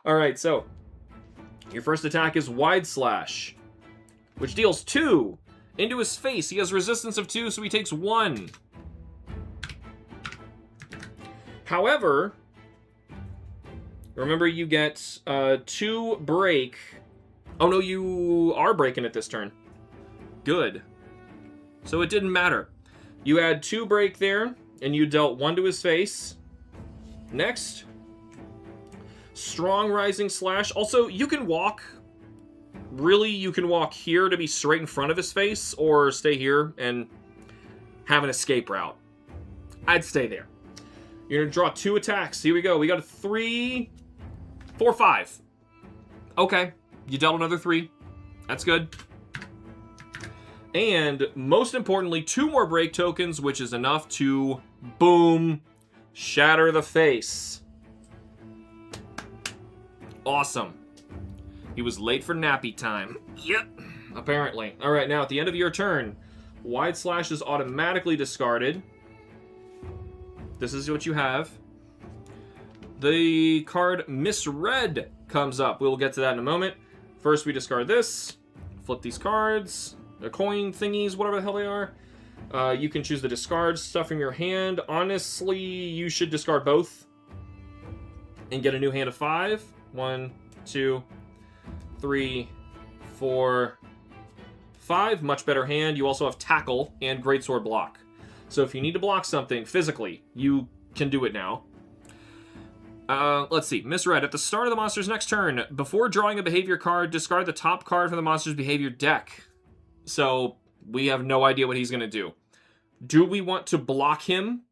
Alright, so your first attack is Wide Slash, which deals 2 into his face. He has resistance of 2, so he takes 1. However, remember you get 2 break. Oh no, you are breaking it this turn. Good. So it didn't matter. You had 2 break there, and you dealt 1 to his face. Next, strong rising slash. Also, you can walk. Really, you can walk here to be straight in front of his face, or stay here and have an escape route. I'd stay there. You're going to draw 2 attacks. Here we go. We got a 3, 4, 5. Okay. You dealt another 3. That's good. And most importantly, 2 more break tokens, which is enough to, boom, shatter the face. Awesome. He was late for nappy time. Yep. Apparently. All right, now at the end of your turn, Wide Slash is automatically discarded. This is what you have. The card Misread comes up. We'll get to that in a moment. First, we discard this. Flip these cards. The coin thingies, whatever the hell they are. You can choose the discard stuff from your hand. Honestly, you should discard both and get a new hand of 5. 1, 2, 3, 4, 5. Much better hand. You also have Tackle and Greatsword block. So if you need to block something physically, you can do it now. Let's see. Misread. At the start of the monster's next turn, before drawing a behavior card, discard the top card from the monster's behavior deck. So we have no idea what he's going to do. Do we want to block him?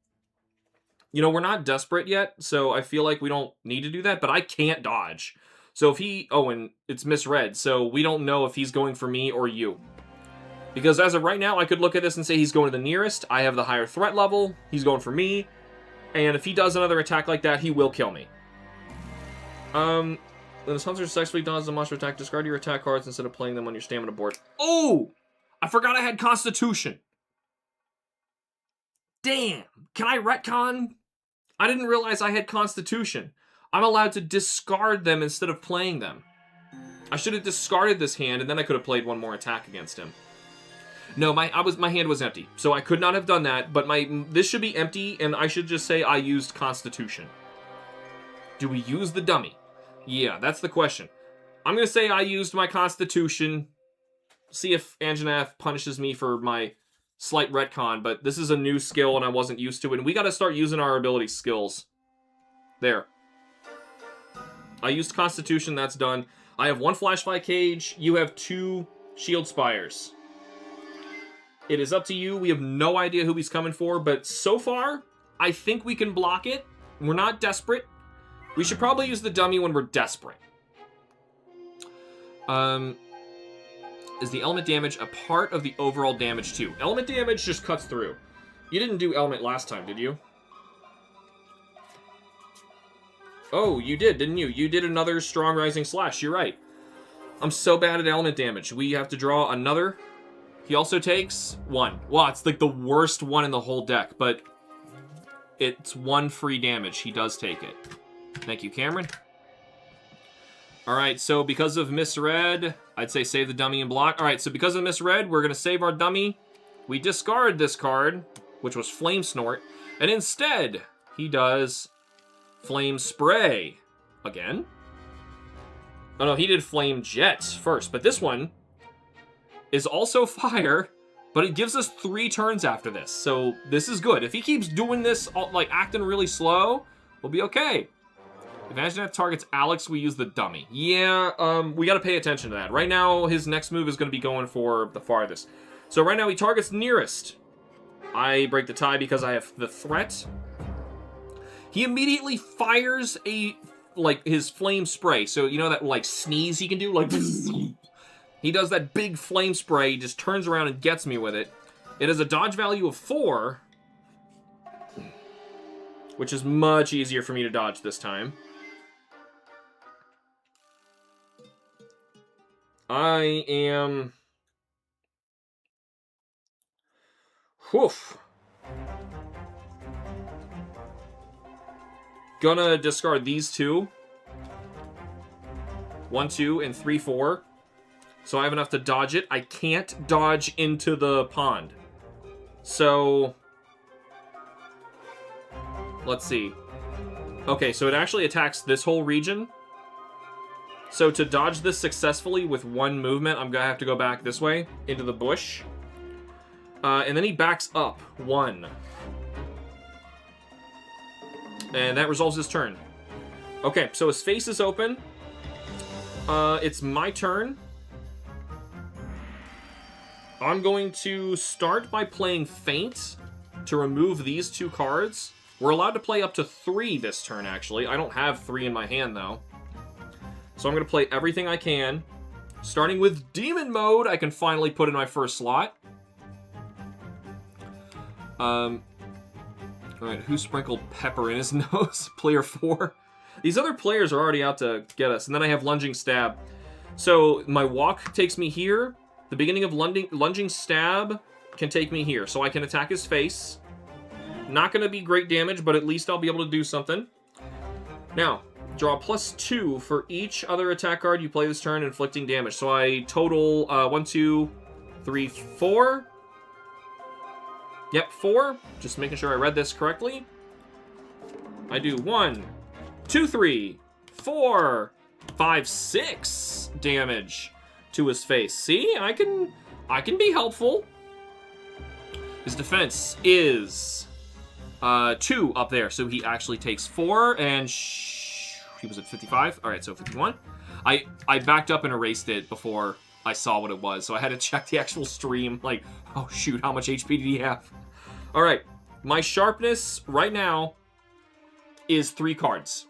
You know, we're not desperate yet, so I feel like we don't need to do that, but I can't dodge. So if he... Oh, and it's Misread, so we don't know if he's going for me or you. Because as of right now, I could look at this and say he's going to the nearest. I have the higher threat level. He's going for me. And if he does another attack like that, he will kill me. When this hunter successfully dodges a monster attack, discard your attack cards instead of playing them on your stamina board. Oh! I forgot I had Constitution. Damn. Can I retcon? I didn't realize I had Constitution. I'm allowed to discard them instead of playing them. I should have discarded this hand, and then I could have played one more attack against him. No, my hand was empty, so I could not have done that, but this should be empty, and I should just say I used Constitution. Do we use the dummy? Yeah, that's the question. I'm going to say I used my Constitution. See if Anjanath punishes me for my slight retcon, but this is a new skill and I wasn't used to it, and we got to start using our ability skills. There. I used Constitution, that's done. I have 1 Flashfly Cage, you have 2 Shield Spires. It is up to you. We have no idea who he's coming for, but so far, I think we can block it. We're not desperate. We should probably use the dummy when we're desperate. Is the element damage a part of the overall damage too? Element damage just cuts through. You didn't do element last time, did you? Oh, you did, didn't you? You did another strong rising slash, you're right. I'm so bad at element damage. We have to draw another. He also takes 1. Wow, it's like the worst one in the whole deck, but it's 1 free damage. He does take it. Thank you, Cameron. Alright, so because of misread, I'd say save the dummy and block. Alright, so because of misread, we're going to save our dummy. We discard this card, which was Flame Snort, and instead, he does Flame Spray. Again? Oh no, he did Flame Jet first, but this one is also fire, but it gives us 3 turns after this, so this is good. If he keeps doing this, like, acting really slow, we'll be okay. If Anjanath targets Alex, we use the dummy. Yeah, we gotta pay attention to that. Right now, his next move is gonna be going for the farthest. So right now, he targets nearest. I break the tie because I have the threat. He immediately fires his flame spray. So, you know that, like, sneeze he can do? Like, he does that big flame spray, he just turns around and gets me with it. It has a dodge value of 4, which is much easier for me to dodge this time. I am... Woof. Gonna discard these 2. 1, 2, and 3, 4. So I have enough to dodge it. I can't dodge into the pond. So... let's see. Okay, so it actually attacks this whole region. So to dodge this successfully with 1 movement, I'm gonna have to go back this way, into the bush. And then he backs up 1. And that resolves his turn. Okay, so his face is open. It's my turn. I'm going to start by playing Feint to remove these 2 cards. We're allowed to play up to 3 this turn, actually. I don't have 3 in my hand, though. So I'm going to play everything I can. Starting with Demon Mode, I can finally put in my first slot. Alright, who sprinkled pepper in his nose? Player 4. These other players are already out to get us. And then I have Lunging Stab. So my walk takes me here. The beginning of Lunging Stab can take me here. So I can attack his face. Not going to be great damage, but at least I'll be able to do something. Now, draw +2 for each other attack card you play this turn, inflicting damage. So I total 1, 2, 3, 4. Yep, 4. Just making sure I read this correctly. I do 1, 2, 3, 4, 5, 6 damage to his face. See, I can be helpful. His defense is 2 up there, so he actually takes 4, and he was at 55. All right, so 51. I backed up and erased it before I saw what it was, so I had to check the actual stream. Like, oh shoot, how much HP did he have? All right, my sharpness right now is 3 cards.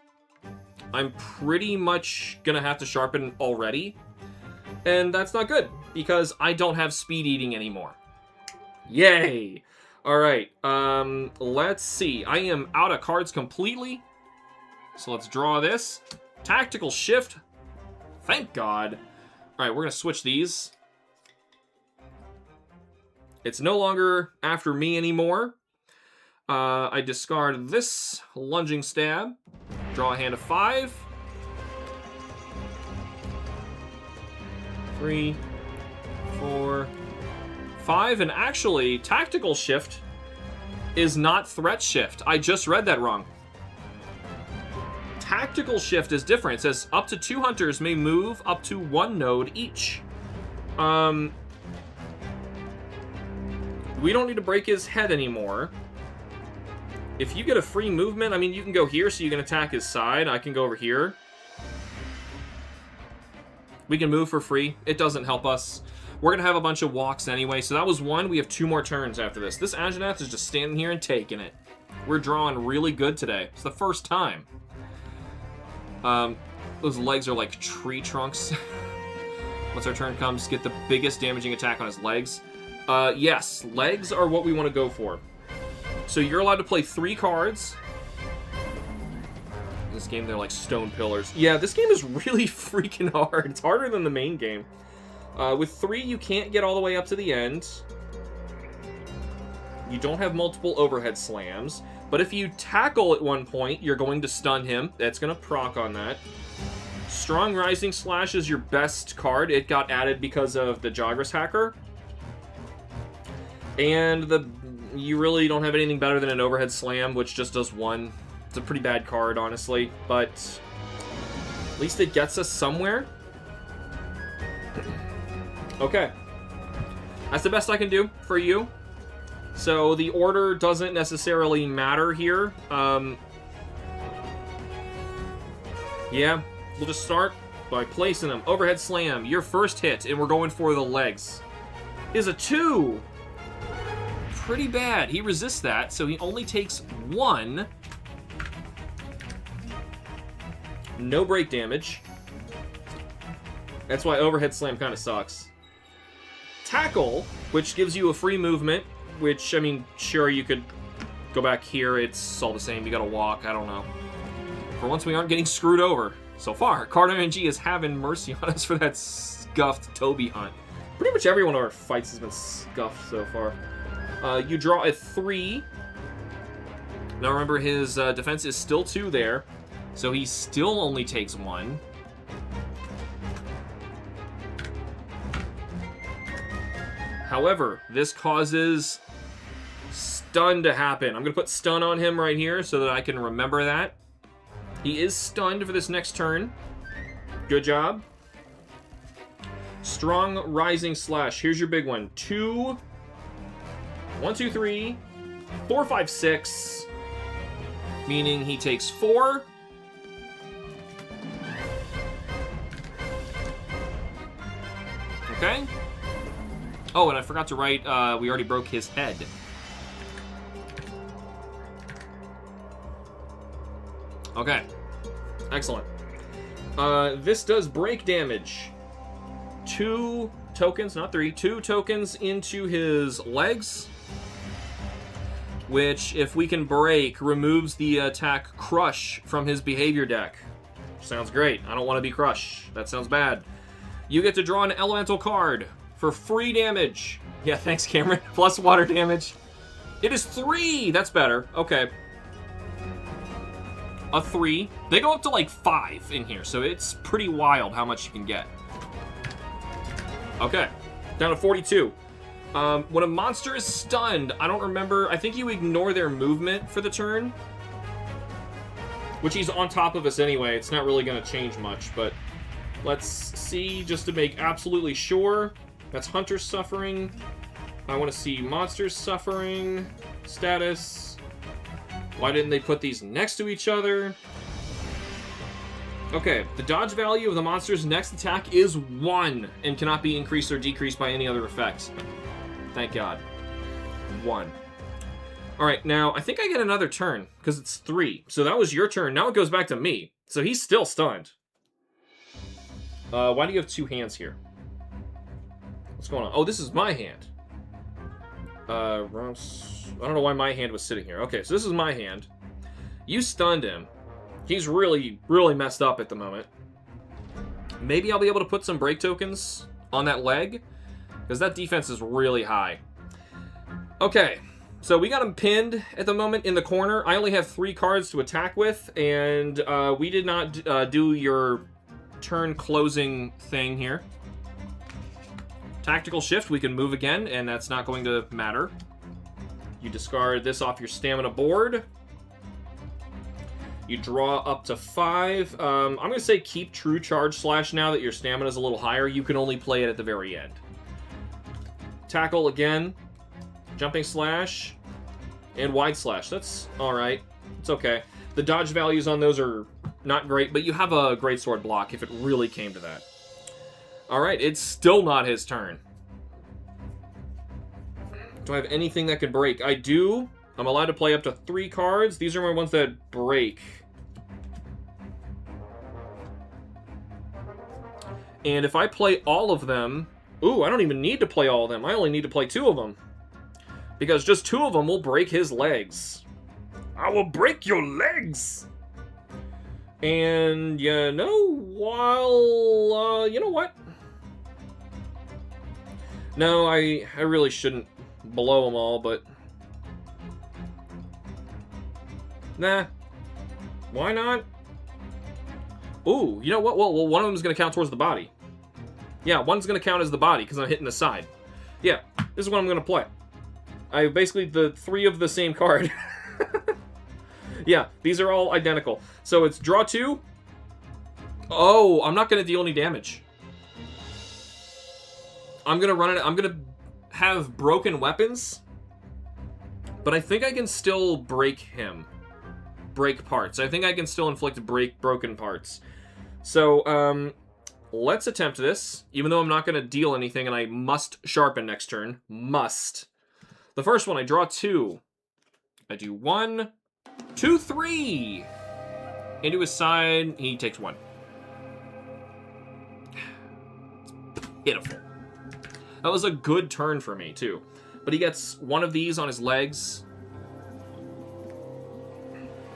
I'm pretty much gonna have to sharpen already, and that's not good because I don't have speed eating anymore. Yay! All right, let's see. I am out of cards completely, so let's draw this. Tactical Shift. Thank God. All right, we're gonna switch these. It's no longer after me anymore. I discard this Lunging Stab. Draw a hand of 5. 3, 4, 5. And actually, Tactical Shift is not Threat Shift. I just read that wrong. Tactical Shift is different. It says up to 2 hunters may move up to 1 node each. We don't need to break his head anymore. If you get a free movement, I mean, you can go here so you can attack his side. I can go over here. We can move for free. It doesn't help us. We're going to have a bunch of walks anyway. So that was 1. We have 2 more turns after this. This Anjanath is just standing here and taking it. We're drawing really good today. It's the first time. Those legs are like tree trunks. Once our turn comes, get the biggest damaging attack on his legs. Yes, legs are what we want to go for. So you're allowed to play 3 cards. This this game. They're like stone pillars. Yeah, this game is really freaking hard. It's harder than the main game. With 3, you can't get all the way up to the end. You don't have multiple overhead slams. But if you tackle at one point, you're going to stun him. That's going to proc on that. Strong Rising Slash is your best card. It got added because of the Jogress Hacker. And you really don't have anything better than an overhead slam, which just does 1. It's a pretty bad card, honestly. But at least it gets us somewhere. Okay. That's the best I can do for you. So the order doesn't necessarily matter here. Yeah, we'll just start by placing them. Overhead slam, your first hit, and we're going for the legs, is a 2. Pretty bad. He resists that, so he only takes 1. No break damage. That's why overhead slam kind of sucks. Tackle, which gives you a free movement, which, I mean, sure, you could go back here. It's all the same. You gotta walk. I don't know. For once, we aren't getting screwed over. So far, Card RNG is having mercy on us for that scuffed Toby hunt. Pretty much every one of our fights has been scuffed so far. You draw a 3. Now remember, his defense is still 2 there, so he still only takes 1. However, this causes stun to happen. I'm going to put stun on him right here so that I can remember that. He is stunned for this next turn. Good job. Strong Rising Slash. Here's your big one. 2, 1, 2, 3, 4, 5, 6. Meaning he takes 4. Okay. Oh, and I forgot to write, we already broke his head. Okay. Excellent. This does break damage. 2 tokens, not 3, 2 tokens into his legs. Which, if we can break, removes the attack Crush from his behavior deck. Sounds great. I don't want to be Crush. That sounds bad. You get to draw an elemental card for free damage. Yeah, thanks, Cameron. Plus water damage. It is 3! That's better. Okay. A 3. They go up to like 5 in here, so it's pretty wild how much you can get. Okay. Down to 42. When a monster is stunned, I don't remember. I think you ignore their movement for the turn. Which he's on top of us anyway. It's not really going to change much, but let's see just to make absolutely sure. That's Hunter's Suffering. I want to see Monster's Suffering status. Why didn't they put these next to each other? Okay, the dodge value of the monster's next attack is 1 and cannot be increased or decreased by any other effect. Thank God. 1. Alright, now I think I get another turn because it's 3. So that was your turn. Now it goes back to me. So he's still stunned. Why do you have 2 hands here? What's going on? Oh, this is my hand. I don't know why my hand was sitting here. Okay, so this is my hand. You stunned him. He's really, really messed up at the moment. Maybe I'll be able to put some break tokens on that leg, because that defense is really high. Okay, so we got him pinned at the moment in the corner. I only have 3 cards to attack with, and we did not do your turn closing thing here. Tactical Shift, we can move again, and that's not going to matter. You discard this off your stamina board. You draw up to 5. I'm going to say keep True Charge Slash now that your stamina is a little higher. You can only play it at the very end. Tackle again. Jumping Slash. And Wide Slash. That's alright. It's okay. The dodge values on those are not great, but you have a Greatsword block if it really came to that. Alright, it's still not his turn. Do I have anything that can break? I do. I'm allowed to play up to 3 cards. These are my ones that break. And if I play all of them... Ooh, I don't even need to play all of them. I only need to play 2 of them. Because just 2 of them will break his legs. I will break your legs! And, you know, while, you know what? No, I really shouldn't blow them all, but... Nah. Why not? Ooh, you know what? Well, one of them is going to count towards the body. Yeah, one's going to count as the body, because I'm hitting the side. Yeah, this is what I'm going to play. I have basically the 3 of the same card. Yeah, these are all identical. So it's draw 2. Oh, I'm not going to deal any damage. I'm going to run it. I'm going to have broken weapons. But I think I can still break him. Break parts. I think I can still inflict broken parts. So, let's attempt this. Even though I'm not going to deal anything and I must sharpen next turn. Must. The first one, I draw 2. I do 1, 2, 3. Into his side, he takes 1. It's pitiful. That was a good turn for me, too. But he gets 1 of these on his legs.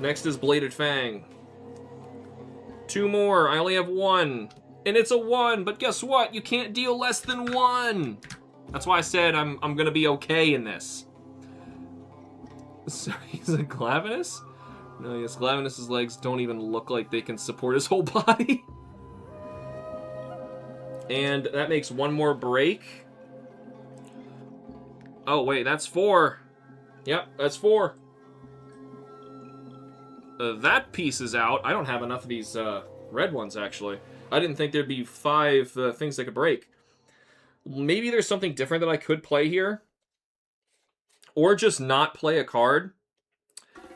Next is Bladed Fang. 2 more. I only have 1. And it's a 1, but guess what? You can't deal less than 1. That's why I said I'm gonna be okay in this. So he's a Glavenus? No, yes, Glavenus' legs don't even look like they can support his whole body. And that makes 1 more break. Oh, wait, that's 4. Yep, that's 4. That piece is out. I don't have enough of these red ones, actually. I didn't think there'd be 5 things that could break. Maybe there's something different that I could play here. Or just not play a card.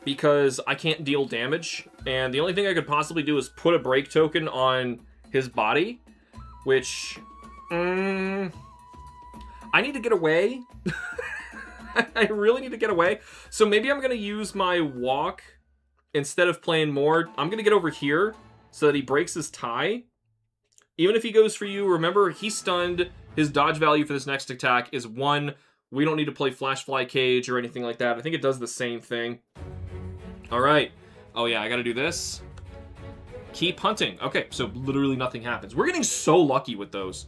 Because I can't deal damage. And the only thing I could possibly do is put a break token on his body. Which... I need to get away. I really need to get away. So maybe I'm going to use my walk instead of playing more. I'm going to get over here so that he breaks his tie. Even if he goes for you, remember, he's stunned. His dodge value for this next attack is 1. We don't need to play Flash Fly Cage or anything like that. I think it does the same thing. All right. Oh, yeah, I got to do this. Keep hunting. Okay, so literally nothing happens. We're getting so lucky with those.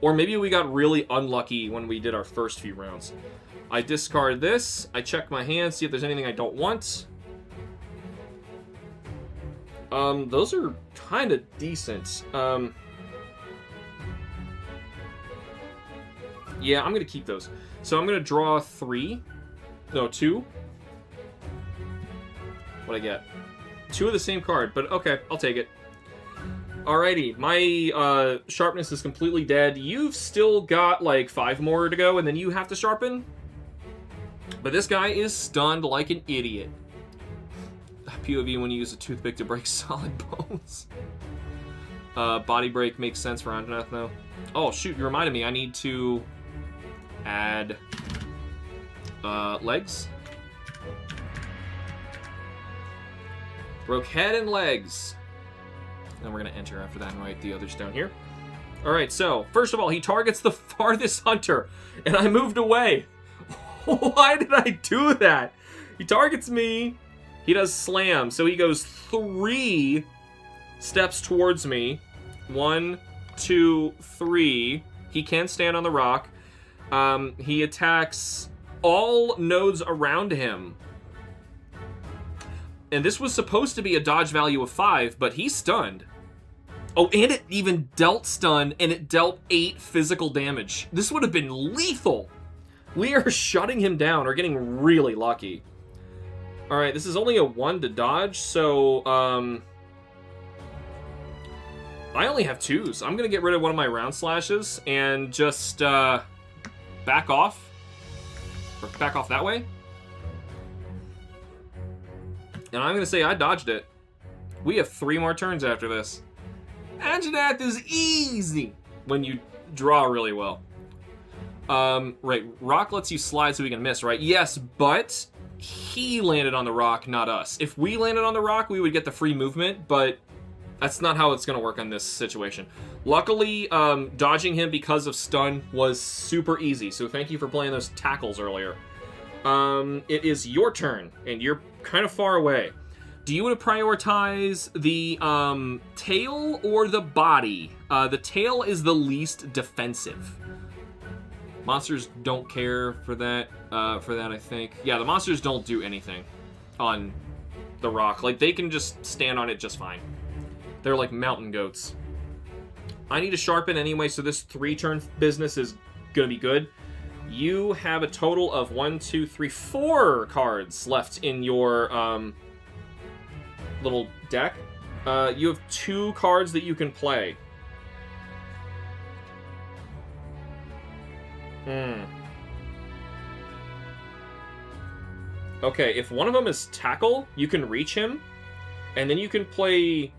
Or maybe we got really unlucky when we did our first few rounds. I discard this. I check my hand, see if there's anything I don't want. Those are kind of decent. Yeah, I'm going to keep those. So I'm going to draw 3. No, 2. What'd I get? 2 of the same card, but okay, I'll take it. Alrighty, my sharpness is completely dead. You've still got like 5 more to go, and then you have to sharpen. But this guy is stunned like an idiot. POV when you use a toothpick to break solid bones. Body break makes sense for Anjanath, though. Oh, shoot, you reminded me. I need to add legs. Broke head and legs. And we're going to enter after that and write the others down here. Alright, so, first of all, he targets the farthest hunter. And I moved away. Why did I do that? He targets me. He does slam. So he goes 3 steps towards me. 1, 2, 3. He can stand on the rock. He attacks all nodes around him. And this was supposed to be a dodge value of 5, but he's stunned. Oh, and it even dealt stun, and it dealt 8 physical damage. This would have been lethal. We are shutting him down, or getting really lucky. Alright, this is only a 1 to dodge, so, I only have 2s. I'm going to get rid of one of my round slashes, and just, back off. Or back off that way. And I'm going to say I dodged it. We have 3 more turns after this. Anjanath is easy when you draw really well. Right, rock lets you slide so we can miss, right? Yes, but he landed on the rock, not us. If we landed on the rock, we would get the free movement, but that's not how it's going to work on this situation. Luckily, dodging him because of stun was super easy, so thank you for playing those tackles earlier. It is your turn, and you're kind of far away. Do you want to prioritize the tail or the body? The tail is the least defensive. Monsters don't care for that, I think. Yeah, the monsters don't do anything on the rock. Like, they can just stand on it just fine. They're like mountain goats. I need to sharpen anyway, so this 3-turn business is going to be good. You have a total of 4 cards left in your little deck. You have 2 cards that you can play. Okay, if one of them is Tackle, you can reach him, and then you can play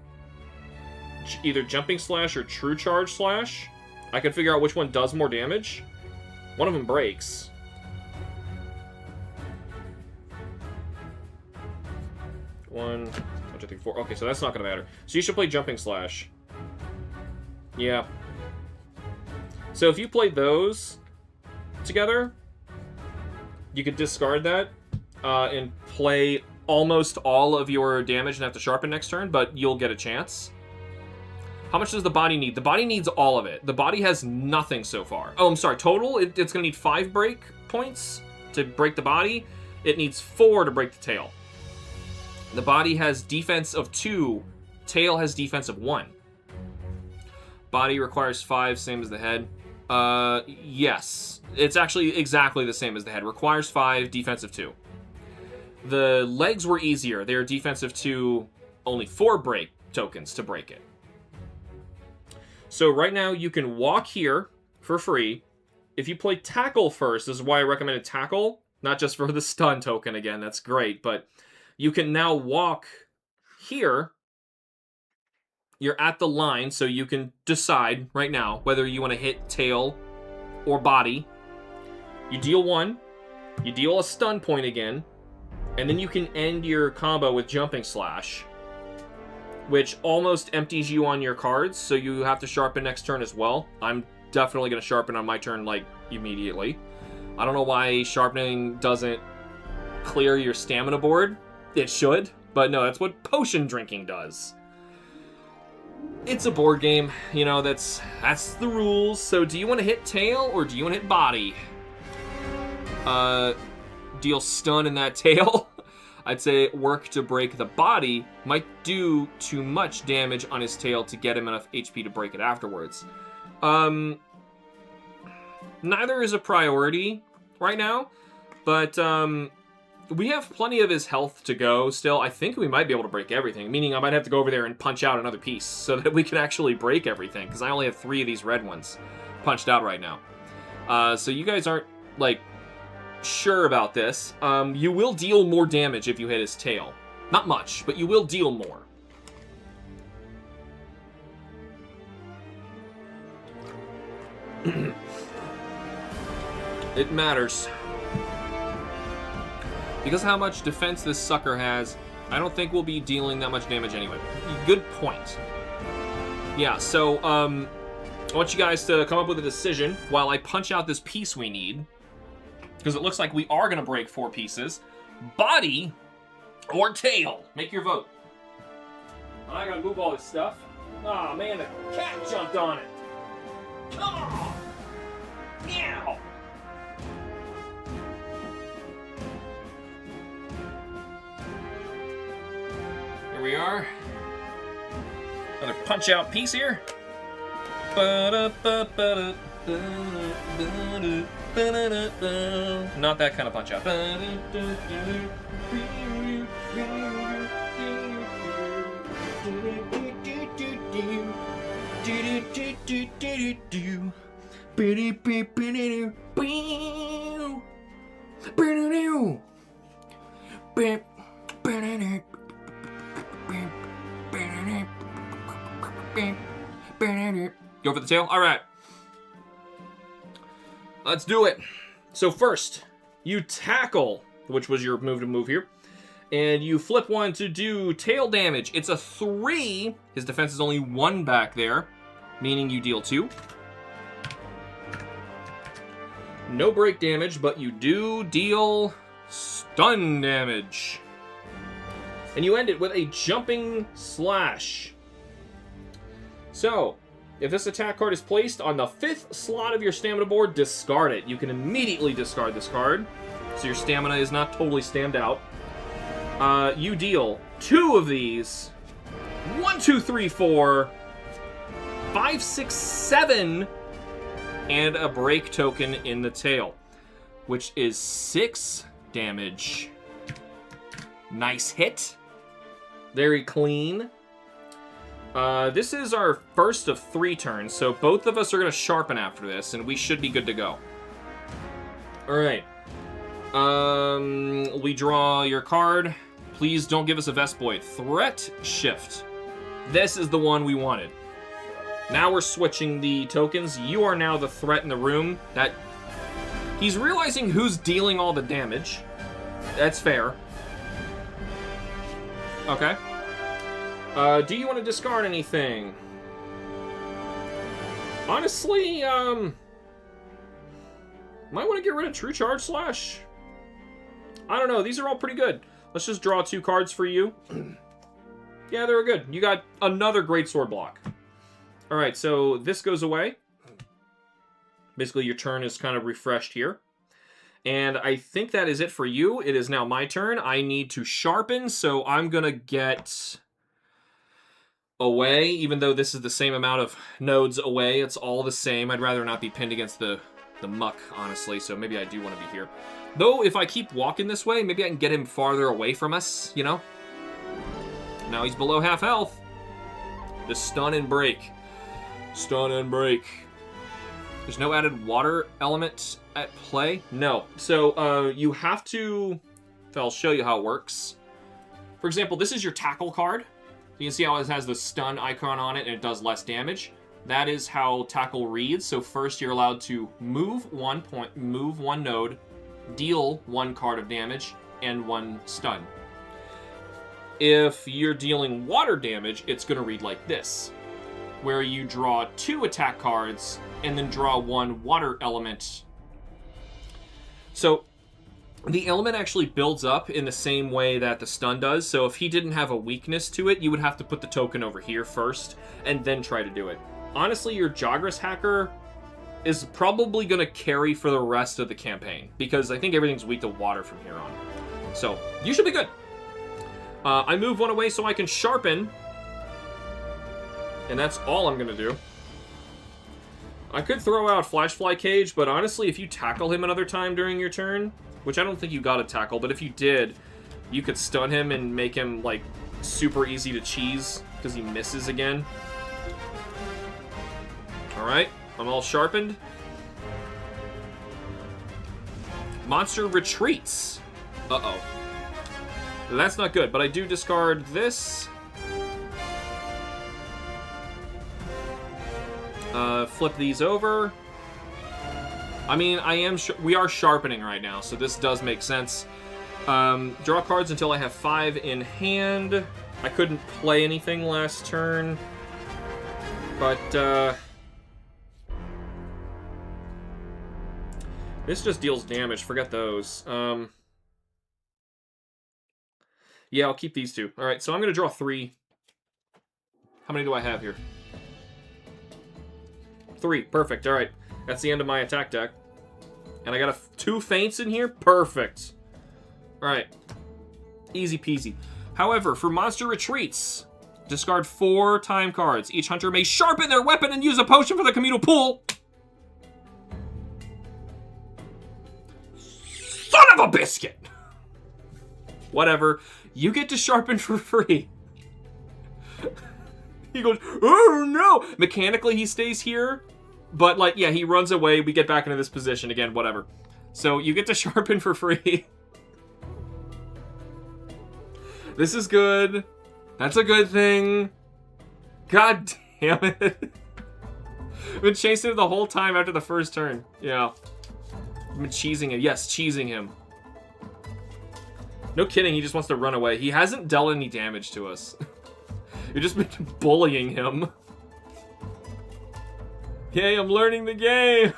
either Jumping Slash or True Charge Slash. I can figure out which one does more damage. One of them breaks. One, two, three, 4. Okay, so that's not going to matter. So you should play Jumping Slash. Yeah. So if you play those together, you could discard that and play almost all of your damage and have to sharpen next turn, but you'll get a chance. How much does the body need? The body needs all of it. The body has nothing so far. Oh, I'm sorry. Total, it's going to need 5 break points to break the body. It needs 4 to break the tail. The body has defense of 2. Tail has defense of 1. Body requires 5, same as the head. Yes. It's actually exactly the same as the head. Requires 5, defense of 2. The legs were easier. They're defensive 2, only 4 break tokens to break it. So right now you can walk here for free. If you play Tackle first, this is why I recommended Tackle, not just for the stun token again, that's great, but you can now walk here. You're at the line, so you can decide right now whether you want to hit tail or body. You deal 1, you deal a stun point again, and then you can end your combo with Jumping Slash, which almost empties you on your cards, so you have to sharpen next turn as well. I'm definitely going to sharpen on my turn, like, immediately. I don't know why sharpening doesn't clear your stamina board. It should, but no, that's what potion drinking does. It's a board game, you know, that's the rules. So do you want to hit tail or do you want to hit body? Deal stun in that tail. I'd say work to break the body. Might do too much damage on his tail to get him enough HP to break it afterwards. Neither is a priority right now, but we have plenty of his health to go still. I think we might be able to break everything, meaning I might have to go over there and punch out another piece so that we can actually break everything, because I only have 3 of these red ones punched out right now. So you guys aren't, like, sure about this. You will deal more damage if you hit his tail. Not much, but you will deal more. It matters. Because of how much defense this sucker has, I don't think we'll be dealing that much damage anyway. Good point. Yeah, so, I want you guys to come up with a decision while I punch out this piece we need. Because it looks like we are going to break 4 pieces. Body or tail? Make your vote. I got to move all this stuff. Aw, oh, man, the cat jumped on it. Come on! Meow! Here we are. Another punch-out piece here. Not that kind of punch out. Go for the tail? All right. Let's do it. So first, you tackle, which was your move to move here, and you flip 1 to do tail damage. It's a 3. His defense is only 1 back there, meaning you deal 2. No break damage, but you do deal stun damage. And you end it with a Jumping Slash. So, if this attack card is placed on the 5th slot of your stamina board, discard it. You can immediately discard this card, so your stamina is not totally stammed out. You deal 2 of these. 1, 2, 3, 4, 5, 6, 7, and a break token in the tail, which is 6 damage. Nice hit. Very clean. This is our first of 3 turns, so both of us are going to sharpen after this, and we should be good to go. Alright. We draw your card. Please don't give us a Vespoid. Threat Shift. This is the one we wanted. Now we're switching the tokens. You are now the threat in the room. That he's realizing who's dealing all the damage. That's fair. Okay. Do you want to discard anything? Honestly, might want to get rid of True Charge Slash. I don't know. These are all pretty good. Let's just draw 2 cards for you. Yeah, they were good. You got another Great Sword block. All right, so this goes away. Basically, your turn is kind of refreshed here. And I think that is it for you. It is now my turn. I need to sharpen, so I'm going to get away, even though this is the same amount of nodes away. It's all the same. I'd rather not be pinned against the muck, honestly, so maybe I do want to be here. Though, if I keep walking this way, maybe I can get him farther away from us, you know? Now he's below half health. Just stun and break. Stun and break. There's no added water element at play? No. So, you have to... I'll show you how it works. For example, this is your tackle card. You can see how it has the stun icon on it and it does less damage. That is how tackle reads. So first you're allowed to move 1 point, move 1 node, deal 1 card of damage, and 1 stun. If you're dealing water damage, it's going to read like this, where you draw 2 attack cards and then draw 1 water element. So the element actually builds up in the same way that the stun does. So if he didn't have a weakness to it, you would have to put the token over here first and then try to do it. Honestly, your Jogress Hacker is probably going to carry for the rest of the campaign, because I think everything's weak to water from here on. So, you should be good. I move 1 away so I can sharpen, and that's all I'm going to do. I could throw out Flashfly Cage, but honestly, if you tackle him another time during your turn, which I don't think you got to tackle, but if you did, you could stun him and make him, like, super easy to cheese, because he misses again. Alright, I'm all sharpened. Monster retreats. Uh-oh. That's not good, but I do discard this. Flip these over. I mean, we are sharpening right now, so this does make sense. Draw cards until I have 5 in hand. I couldn't play anything last turn, but this just deals damage. Forget those. Yeah, I'll keep these 2. All right, so I'm going to draw 3. How many do I have here? 3. Perfect. All right. That's the end of my attack deck. And I got 2 feints in here? Perfect. All right. Easy peasy. However, for monster retreats, discard 4 time cards. Each hunter may sharpen their weapon and use a potion for the communal pool. Son of a biscuit! Whatever. You get to sharpen for free. He goes, oh no! Mechanically, he stays here. But, like, yeah, he runs away. We get back into this position again, whatever. So, you get to sharpen for free. This is good. That's a good thing. God damn it. I've been chasing him the whole time after the first turn. Yeah. I've been cheesing him. Yes, cheesing him. No kidding, he just wants to run away. He hasn't dealt any damage to us. You've just been bullying him. Yay, I'm learning the game!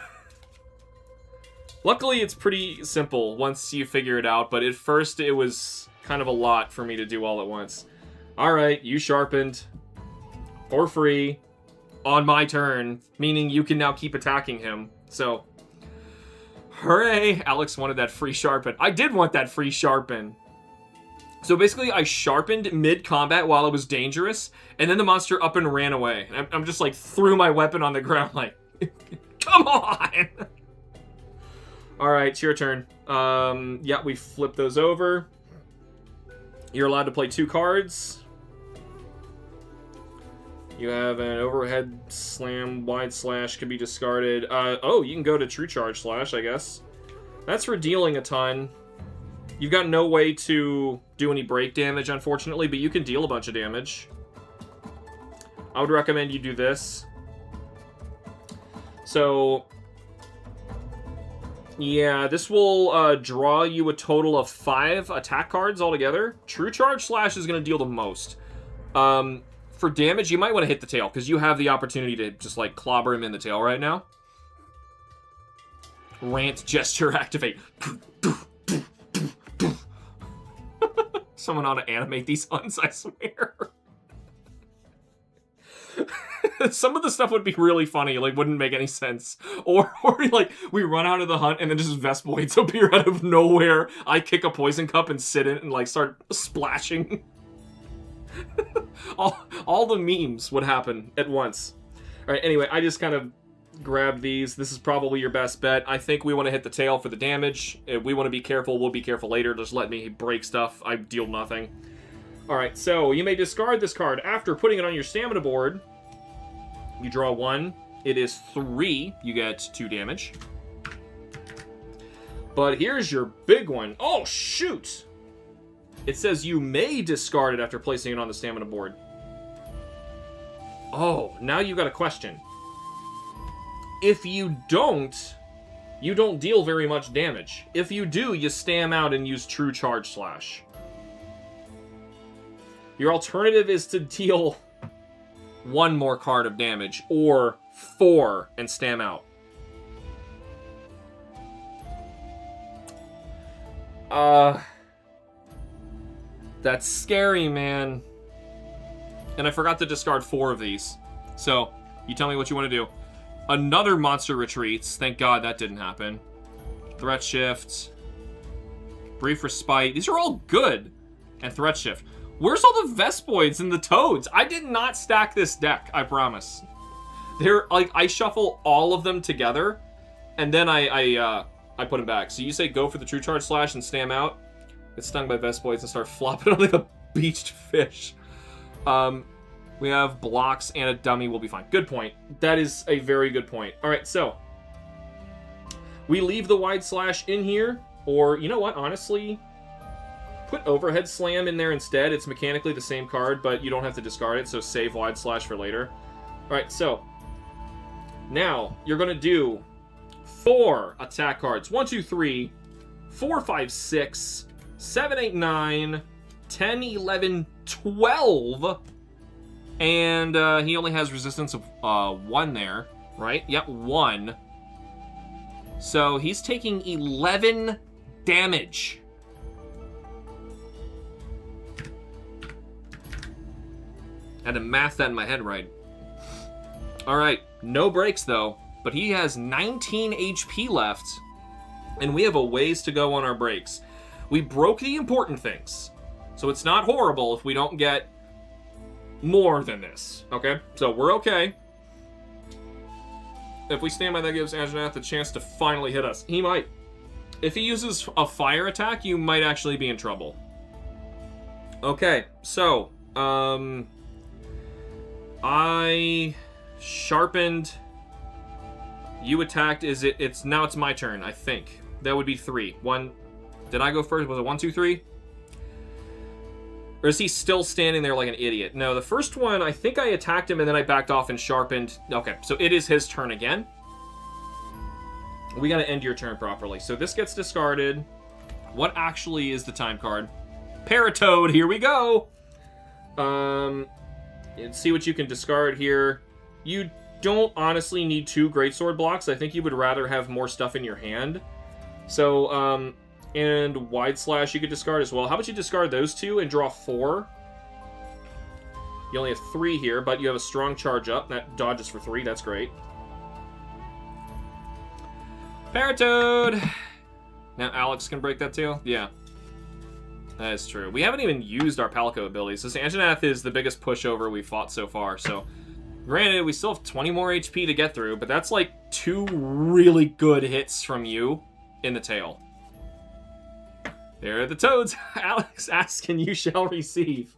Luckily, it's pretty simple once you figure it out, but at first it was kind of a lot for me to do all at once. Alright, you sharpened. For free. On my turn. Meaning you can now keep attacking him. So, hooray! Alex wanted that free sharpen. I did want that free sharpen. So basically, I sharpened mid-combat while it was dangerous, and then the monster up and ran away. And I'm just like, threw my weapon on the ground like, come on! Alright, it's your turn. Yeah, we flip those over. You're allowed to play 2 cards. You have an overhead slam, wide slash can be discarded. Oh, you can go to true charge slash, I guess. That's for dealing a ton. You've got no way to do any break damage, unfortunately, but you can deal a bunch of damage. I would recommend you do this. So, yeah, this will draw you a total of 5 attack cards altogether. True charge slash is going to deal the most. For damage, you might want to hit the tail, because you have the opportunity to just, like, clobber him in the tail right now. Rant gesture activate. Someone ought to animate these hunts, I swear. Some of the stuff would be really funny, like, wouldn't make any sense. Or like, we run out of the hunt, and then just Vespoids appear out of nowhere. I kick a poison cup and sit in it and, like, start splashing. all the memes would happen at once. Alright, anyway, I just kind of grabbed these. This is probably your best bet. I think we want to hit the tail for the damage. If we want to be careful, we'll be careful later. Just let me break stuff. I deal nothing. Alright, so you may discard this card after putting it on your stamina board. You draw 1. It is 3. You get 2 damage. But here's your big one. Oh, shoot! It says you may discard it after placing it on the stamina board. Oh, now you got a question. If you don't deal very much damage. If you do, you stam out and use true charge slash. Your alternative is to deal 1 more card of damage, or 4 and stam out. That's scary, man. And I forgot to discard 4 of these. So, you tell me what you want to do. Another monster retreats. Thank God that didn't happen. Threat shift. Brief respite. These are all good. And threat shift. Where's all the Vespoids and the Toads? I did not stack this deck, I promise. They're like, I shuffle all of them together, and then I put them back. So you say go for the true charge slash and stam out. Get stung by Vespoids and start flopping on like a beached fish. We have blocks and a dummy. We'll be fine. Good point. That is a very good point. All right, so we leave the wide slash in here, or you know what? Honestly, put overhead slam in there instead. It's mechanically the same card, but you don't have to discard it, so save wide slash for later. All right, so now you're going to do 4 attack cards. 1, 2, 3, 4, 5, 6, 7, 8, 9, 10, 11, 12. And he only has resistance of 1 there, right? Yep, 1. So he's taking 11 damage. I had to math that in my head right. Alright, no breaks though, but he has 19 HP left, and we have a ways to go on our breaks. We broke the important things, so it's not horrible if we don't get more than this, okay? So we're okay. If we stand by, that gives Anjanath the chance to finally hit us. He might. If he uses a fire attack, you might actually be in trouble. Okay, so, I sharpened. You attacked. Now it's my turn, I think. That would be 3. 1. Did I go first? Was it 1, 2, 3? Or is he still standing there like an idiot? No, the first one, I think I attacked him and then I backed off and sharpened. Okay, so it is his turn again. We gotta end your turn properly. So this gets discarded. What actually is the time card? Paratoad, here we go! See what you can discard here. You don't honestly need 2 greatsword blocks. I think you would rather have more stuff in your hand. So, and Wide Slash you could discard as well. How about you discard those two and draw 4? You only have 3 here, but you have a strong charge up. That dodges for 3. That's great. Paratoad! Now Alex can break that too? Yeah. That is true. We haven't even used our Palico abilities. This Anjanath is the biggest pushover we've fought so far, so... Granted, we still have 20 more HP to get through, but that's like 2 really good hits from you in the tail. There are the toads. Alex asks, and you shall receive.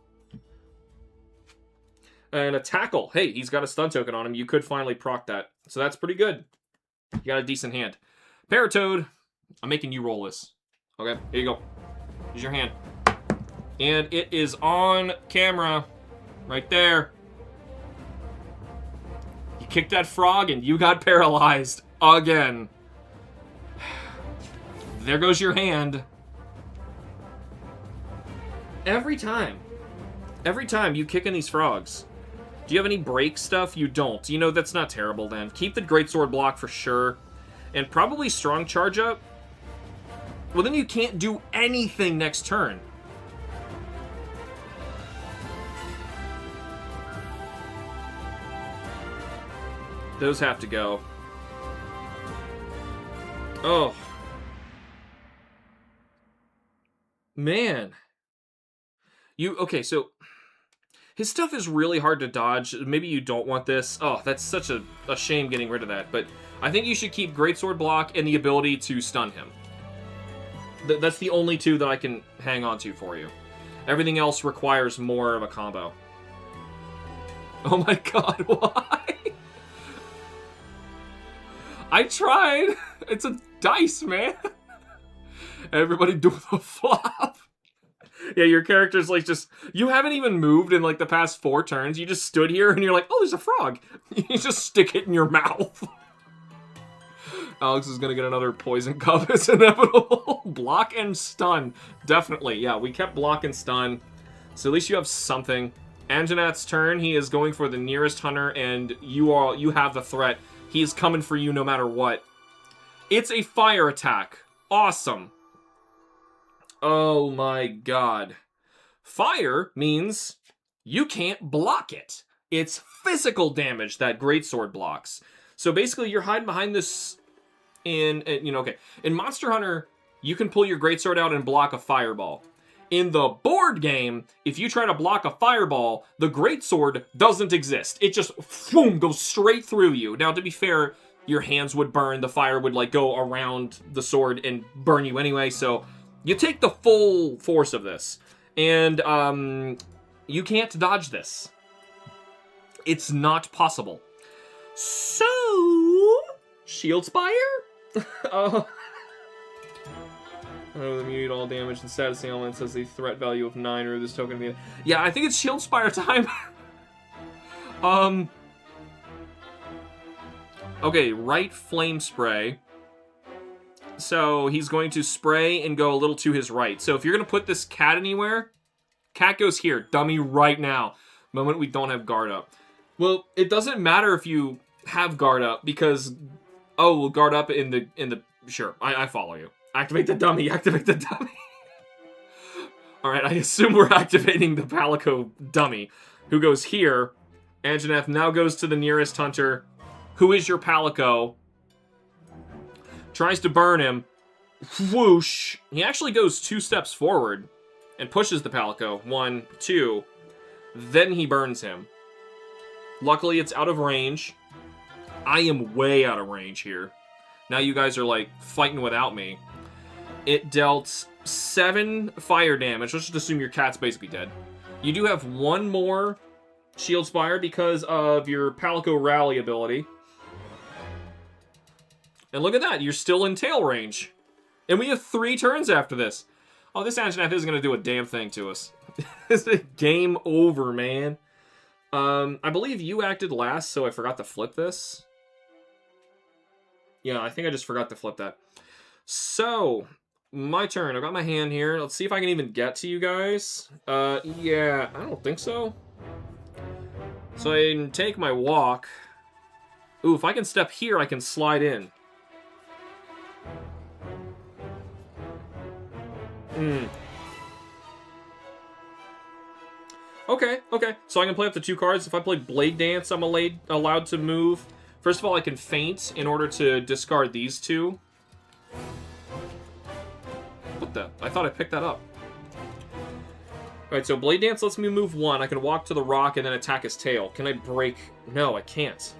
And a tackle. Hey, he's got a stun token on him. You could finally proc that. So that's pretty good. You got a decent hand. Paratoad, I'm making you roll this. Okay, here you go. Here's your hand. And it is on camera. Right there. You kicked that frog and you got paralyzed. Again. There goes your hand. Every time you kick in these frogs. Do you have any break stuff? You don't. You know, that's not terrible then. Keep the Greatsword block for sure. And probably strong charge up. Well, then you can't do anything next turn. Those have to go. Oh. Man. Okay, so... His stuff is really hard to dodge. Maybe you don't want this. Oh, that's such a shame getting rid of that. But I think you should keep Greatsword block and the ability to stun him. That's the only 2 that I can hang on to for you. Everything else requires more of a combo. Oh my god, why? I tried. It's a dice, man. Everybody do the flop. Yeah, your character's like just... You haven't even moved in like the past 4 turns. You just stood here and you're like, oh, there's a frog. You just stick it in your mouth. Alex is going to get another poison cup. It's inevitable. Block and stun. Definitely. Yeah, we kept block and stun. So at least you have something. Anjanath's turn. He is going for the nearest hunter and you have the threat. He's coming for you no matter what. It's a fire attack. Awesome. Oh my god. Fire means you can't block it. It's physical damage that Greatsword blocks. So basically you're hiding behind this in Monster Hunter, you can pull your Greatsword out and block a fireball. In the board game, if you try to block a fireball, the Greatsword doesn't exist. It just, boom, goes straight through you. Now, to be fair, your hands would burn. The fire would, like, go around the sword and burn you anyway. So, you take the full force of this. And, you can't dodge this. It's not possible. So, Shield Spire? Immune all damage and status ailments has a threat value of 9 or this token. Yeah, I think it's Shield Spire time. Okay, right flame spray. So he's going to spray and go a little to his right. So if you're going to put this cat anywhere, cat goes here. Dummy right now. Moment we don't have guard up. Well, it doesn't matter if you have guard up because... Oh, we'll guard up in the... Sure, I follow you. Activate the dummy, activate the dummy. Alright, I assume we're activating the Palico dummy, who goes here. Anjanath now goes to the nearest hunter, who is your Palico. Tries to burn him. Whoosh. He actually goes 2 steps forward and pushes the Palico. 1, 2. Then he burns him. Luckily, it's out of range. I am way out of range here. Now you guys are, like, fighting without me. It dealt 7 fire damage. Let's just assume your cat's basically dead. You do have 1 more Shield Spire because of your Palico Rally ability. And look at that. You're still in tail range. And we have 3 turns after this. Oh, this Anjanath isn't going to do a damn thing to us. It's a game over, man. I believe you acted last, so I forgot to flip this. Yeah, I think I just forgot to flip that. So, my turn. I've got my hand here. Let's see if I can even get to you guys. Yeah, I don't think so. So I can take my walk. Ooh, if I can step here, I can slide in. Okay, okay. So I can play up to 2 cards. If I play Blade Dance, I'm allowed to move. First of all, I can feint in order to discard these 2. What the? I thought I picked that up. Alright, so Blade Dance lets me move 1. I can walk to the rock and then attack his tail. Can I break? No, I can't.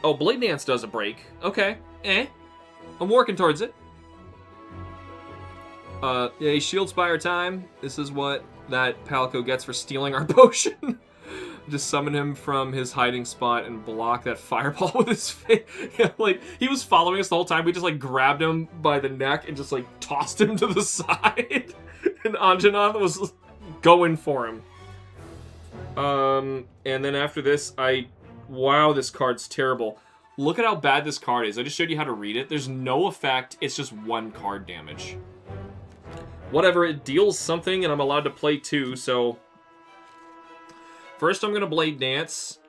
Oh, Blade Dance does a break. Okay. I'm working towards it. Yeah, Shield Spire time. This is what that Palico gets for stealing our potion. Just summon him from his hiding spot and block that fireball with his face. Yeah, like, he was following us the whole time. We just, like, grabbed him by the neck and just, like, tossed him to the side. And Anjanath was going for him. And then after this, wow, this card's terrible. Look at how bad this card is. I just showed you how to read it. There's no effect. It's just 1 card damage. Whatever, it deals something, and I'm allowed to play 2, so... First, I'm going to Blade Dance,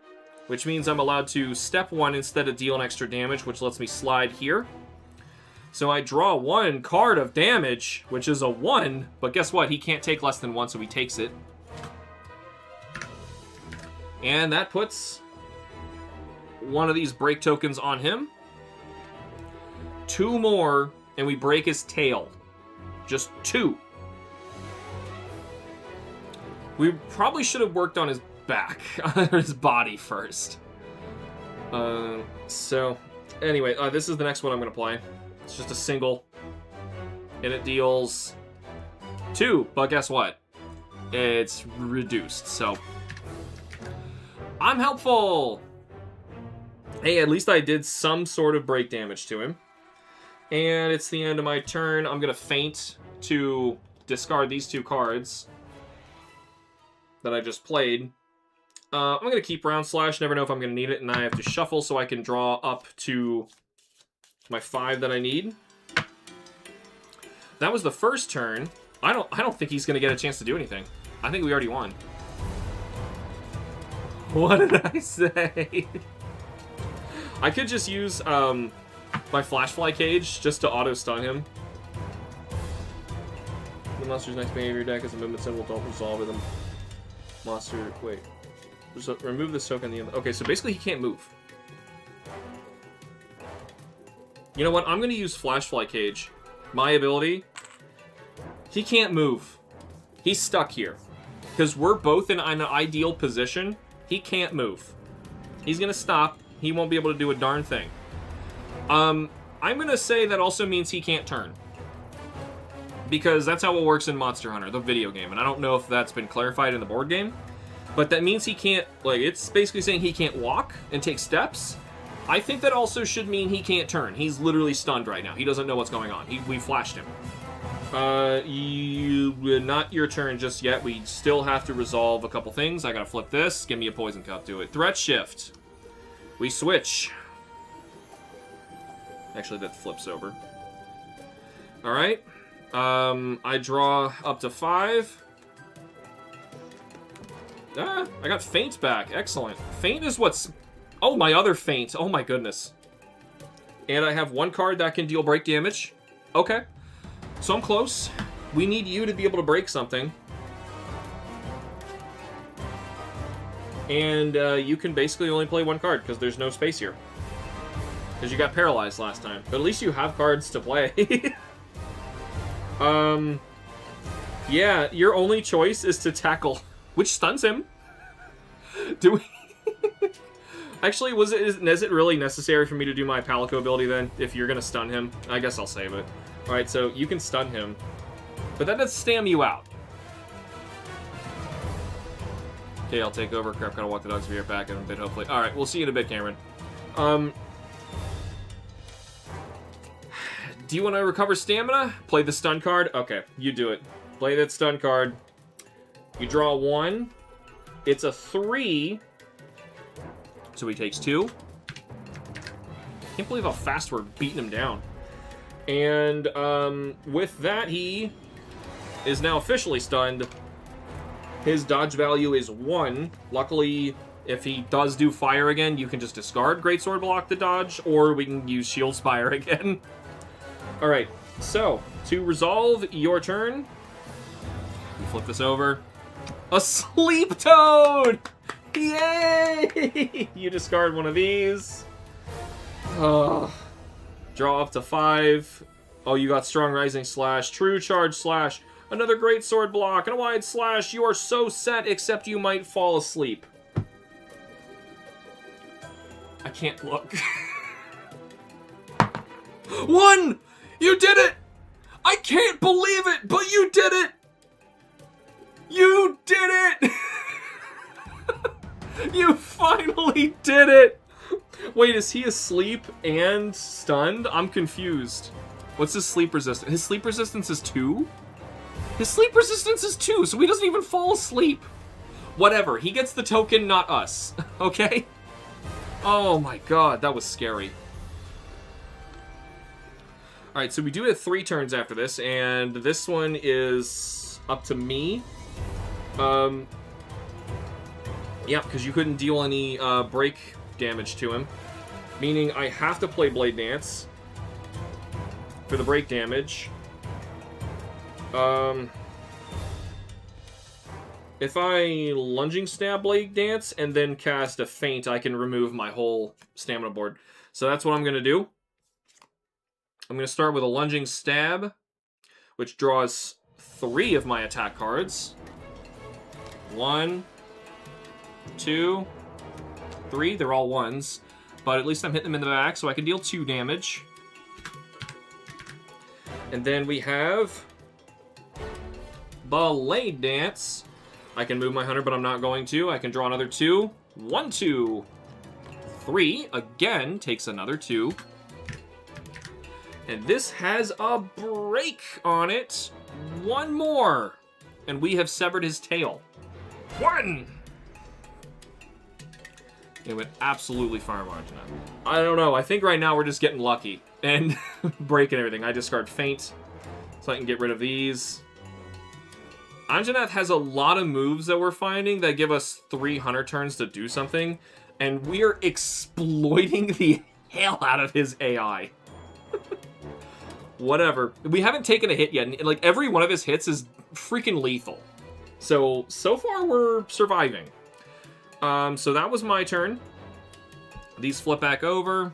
which means I'm allowed to step 1 instead of deal an extra damage, which lets me slide here. So I draw 1 card of damage, which is a 1, but guess what? He can't take less than 1, so he takes it. And that puts 1 of these break tokens on him. 2 more, and we break his tail. Just 2. We probably should have worked on his back, on his body first. So, anyway, this is the next one I'm going to play. It's just a single. And it deals 2, but guess what? It's reduced, so... I'm helpful! Hey, at least I did some sort of break damage to him. And it's the end of my turn. I'm going to feint to discard these 2 cards that I just played. I'm going to keep Round Slash. Never know if I'm going to need it, and I have to shuffle so I can draw up to my 5 that I need. That was the first turn. I don't think he's going to get a chance to do anything. I think we already won. What did I say? I could just use my Flashfly Cage just to auto-stun him. The monster's next behavior deck is a movement symbol. Don't resolve with him. Monster, wait. So remove this token. Okay, so basically he can't move. You know what? I'm going to use Flashfly Cage. My ability. He can't move. He's stuck here. Because we're both in an ideal position. He can't move. He's going to stop. He won't be able to do a darn thing. I'm going to say that also means he can't turn. Because that's how it works in Monster Hunter, the video game. And I don't know if that's been clarified in the board game. But that means he can't, like, it's basically saying he can't walk and take steps. I think that also should mean he can't turn. He's literally stunned right now. He doesn't know what's going on. We flashed him. Not your turn just yet. We still have to resolve a couple things. I gotta flip this. Give me a poison cup. Do it. Threat shift. We switch. Actually, that flips over. Alright. I draw up to 5. Ah, I got feint back. Excellent. Feint is what's... Oh, my other feint. Oh, my goodness. And I have 1 card that can deal break damage. Okay. So I'm close. We need you to be able to break something. And you can basically only play 1 card because there's no space here. Because you got paralyzed last time. But at least you have cards to play. Yeah, your only choice is to tackle, which stuns him. Do we... Actually, is it really necessary for me to do my Palico ability then, if you're going to stun him? I guess I'll save it. Alright, so you can stun him. But that does stam you out. Okay, I'll take over. Crap, gotta walk the dogs. Be right back in a bit, hopefully. Alright, we'll see you in a bit, Cameron. Do you want to recover stamina? Play the stun card? Okay, you do it. Play that stun card. You draw 1. It's a 3. So he takes 2. Can't believe how fast we're beating him down. And with that, he is now officially stunned. His dodge value is 1. Luckily, if he does do fire again, you can just discard Greatsword block the dodge, or we can use Shield Spire again. Alright, so, to resolve your turn, We flip this over. A Sleep Toad! Yay! You discard one of these. Draw up to 5. Oh, you got Strong Rising Slash, True Charge Slash, another Great Sword block, and a Wide Slash. You are so set, except you might fall asleep. I can't look. 1! You did it! I can't believe it, but you did it! You did it! You finally did it! Wait, is he asleep and stunned? I'm confused. What's his sleep resistance? His sleep resistance is 2? His sleep resistance is 2, so he doesn't even fall asleep. Whatever, he gets the token, not us. Okay? Oh my god, that was scary. Alright, so we do have 3 turns after this, and this one is up to me. Yeah, because you couldn't deal any break damage to him. Meaning I have to play Blade Dance for the break damage. If I Lunging Stab Blade Dance and then cast a Feint, I can remove my whole stamina board. So that's what I'm going to do. I'm going to start with a Lunging Stab, which draws 3 of my attack cards. 1, 2, 3. They're all 1s. But at least I'm hitting them in the back, so I can deal 2 damage. And then we have Blade Dance. I can move my hunter, but I'm not going to. I can draw another 2. 1, 2, 3. Again, takes another 2. And this has a break on it. 1 more. And we have severed his tail. 1! It went absolutely far margin up. I don't know. I think right now we're just getting lucky. And breaking everything. I discard Feint, so I can get rid of these. Anjanath has a lot of moves that we're finding that give us 3 hunter turns to do something. And we're exploiting the hell out of his AI. Whatever. We haven't taken a hit yet. And, like, every one of his hits is freaking lethal. So far we're surviving. So that was my turn. These flip back over.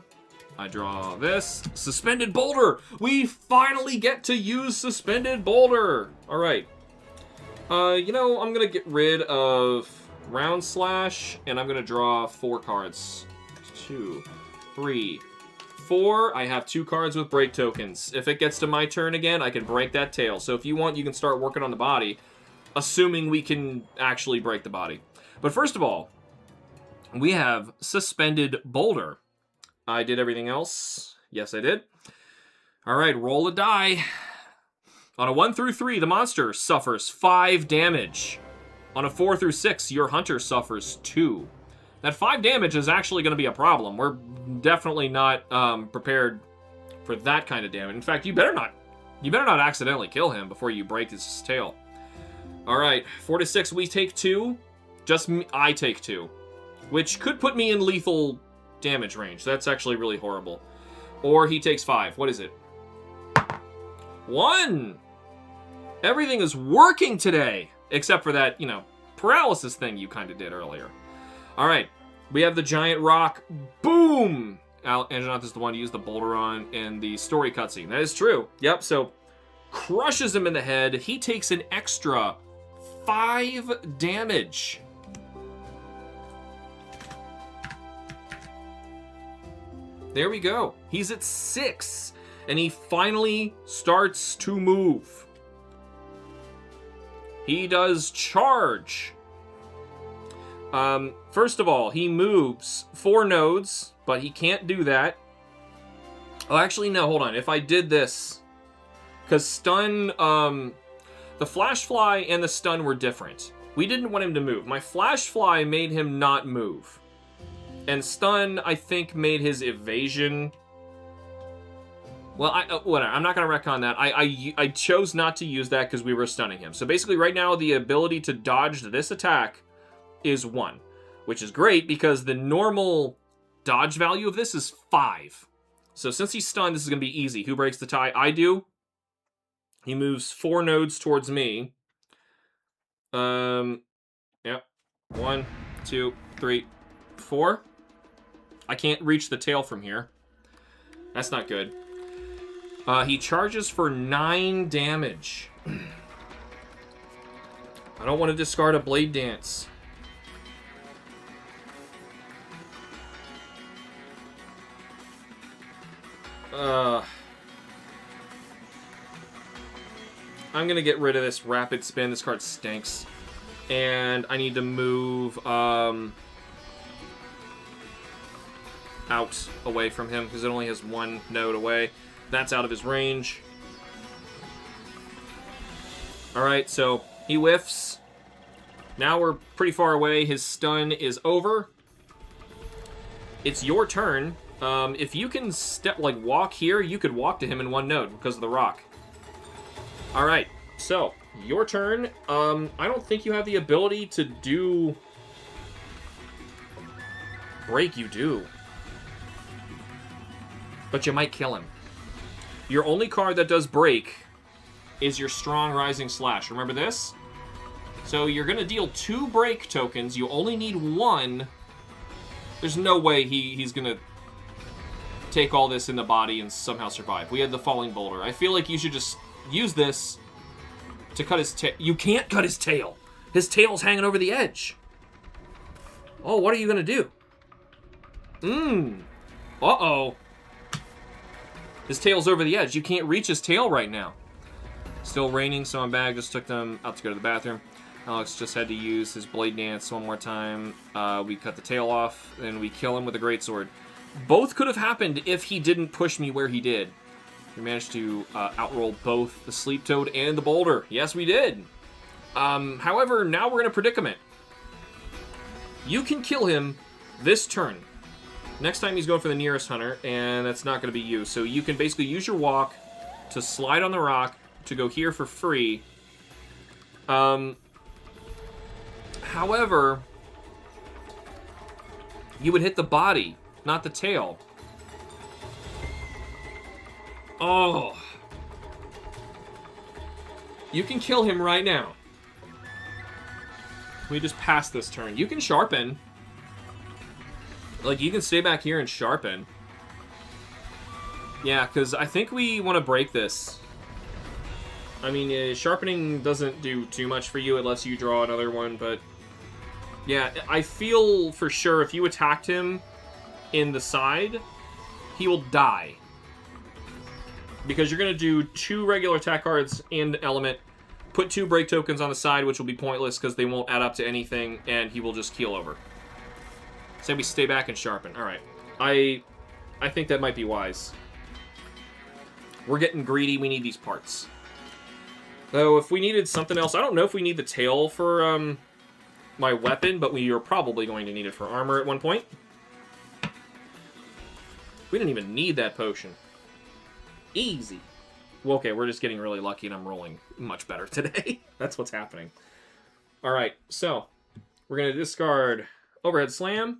I draw this. Suspended Boulder! We finally get to use Suspended Boulder! Alright. You know, I'm gonna get rid of Round Slash, and I'm gonna draw 4 cards. 2, 3, 4. I have 2 cards with break tokens. If it gets to my turn again, I can break that tail. So if you want, you can start working on the body, assuming we can actually break the body. But first of all, we have Suspended Boulder. I did everything else. Yes, I did. All right, roll a die. On a 1 through 3, the monster suffers 5 damage. On a 4 through 6, your hunter suffers 2. That 5 damage is actually going to be a problem. We're definitely not prepared for that kind of damage. In fact, you better not accidentally kill him before you break his tail. All right, 4 to 6, we take 2. Just me, I take 2, which could put me in lethal damage range. That's actually really horrible. Or he takes 5. What is it? 1. Everything is working today, except for that, you know, paralysis thing you kind of did earlier. All right, we have the giant rock. Boom! Anjanath is the one to use the boulder on in the story cutscene. That is true. Yep, so crushes him in the head. He takes an extra 5 damage. There we go. He's at 6, and he finally starts to move. He does charge. First of all, he moves 4 nodes, but he can't do that. Oh, actually, no, hold on. If I did this, because stun, the flash fly and the stun were different. We didn't want him to move. My flash fly made him not move. And stun, I think, made his evasion. Well, whatever. I'm not going to retcon that. I chose not to use that because we were stunning him. So basically, right now, the ability to dodge this attack is 1, which is great because the normal dodge value of this is 5. So since he's stunned, this is going to be easy. Who breaks the tie? I do. He moves 4 nodes towards me. Yep. 1, 2, 3, 4. I can't reach the tail from here. That's not good. He charges for 9 damage. I don't want to discard a Blade Dance. I'm going to get rid of this Rapid Spin. This card stinks. And I need to move out away from him because it only has 1 node away. That's out of his range. Alright, so he whiffs. Now we're pretty far away. His stun is over. It's your turn. If you can walk here, you could walk to him in 1 node because of the rock. Alright, so, your turn. I don't think you have the ability to do... Break, you do. But you might kill him. Your only card that does break is your Strong Rising Slash. Remember this? So you're going to deal 2 break tokens. You only need 1. There's no way he's going to take all this in the body and somehow survive. We had the Falling Boulder. I feel like you should just use this to cut his tail. You can't cut his tail. His tail's hanging over the edge. Oh, what are you going to do? Uh-oh. His tail's over the edge. You can't reach his tail right now. Still raining, so I'm back. Just took them out to go to the bathroom. Alex just had to use his Blade Dance 1 more time. We cut the tail off, and we kill him with a Greatsword. Both could have happened if he didn't push me where he did. We managed to outroll both the Sleep Toad and the Boulder. Yes, we did. However, now we're in a predicament. You can kill him this turn. Next time he's going for the nearest hunter, and that's not going to be you. So you can basically use your walk to slide on the rock to go here for free. However, you would hit the body, not the tail. Oh. You can kill him right now. We just passed this turn. You can sharpen. Like, you can stay back here and sharpen. Yeah, because I think we want to break this. I mean, sharpening doesn't do too much for you unless you draw another one, but... Yeah, I feel for sure if you attacked him in the side, he will die. Because you're going to do 2 regular attack cards and element, put 2 break tokens on the side, which will be pointless because they won't add up to anything, and he will just keel over. So we stay back and sharpen. Alright. I think that might be wise. We're getting greedy. We need these parts. Though, if we needed something else... I don't know if we need the tail for my weapon, but we are probably going to need it for armor at one point. We didn't even need that potion. Easy. Well, okay, we're just getting really lucky and I'm rolling much better today. That's what's happening. Alright, so we're going to discard Overhead Slam.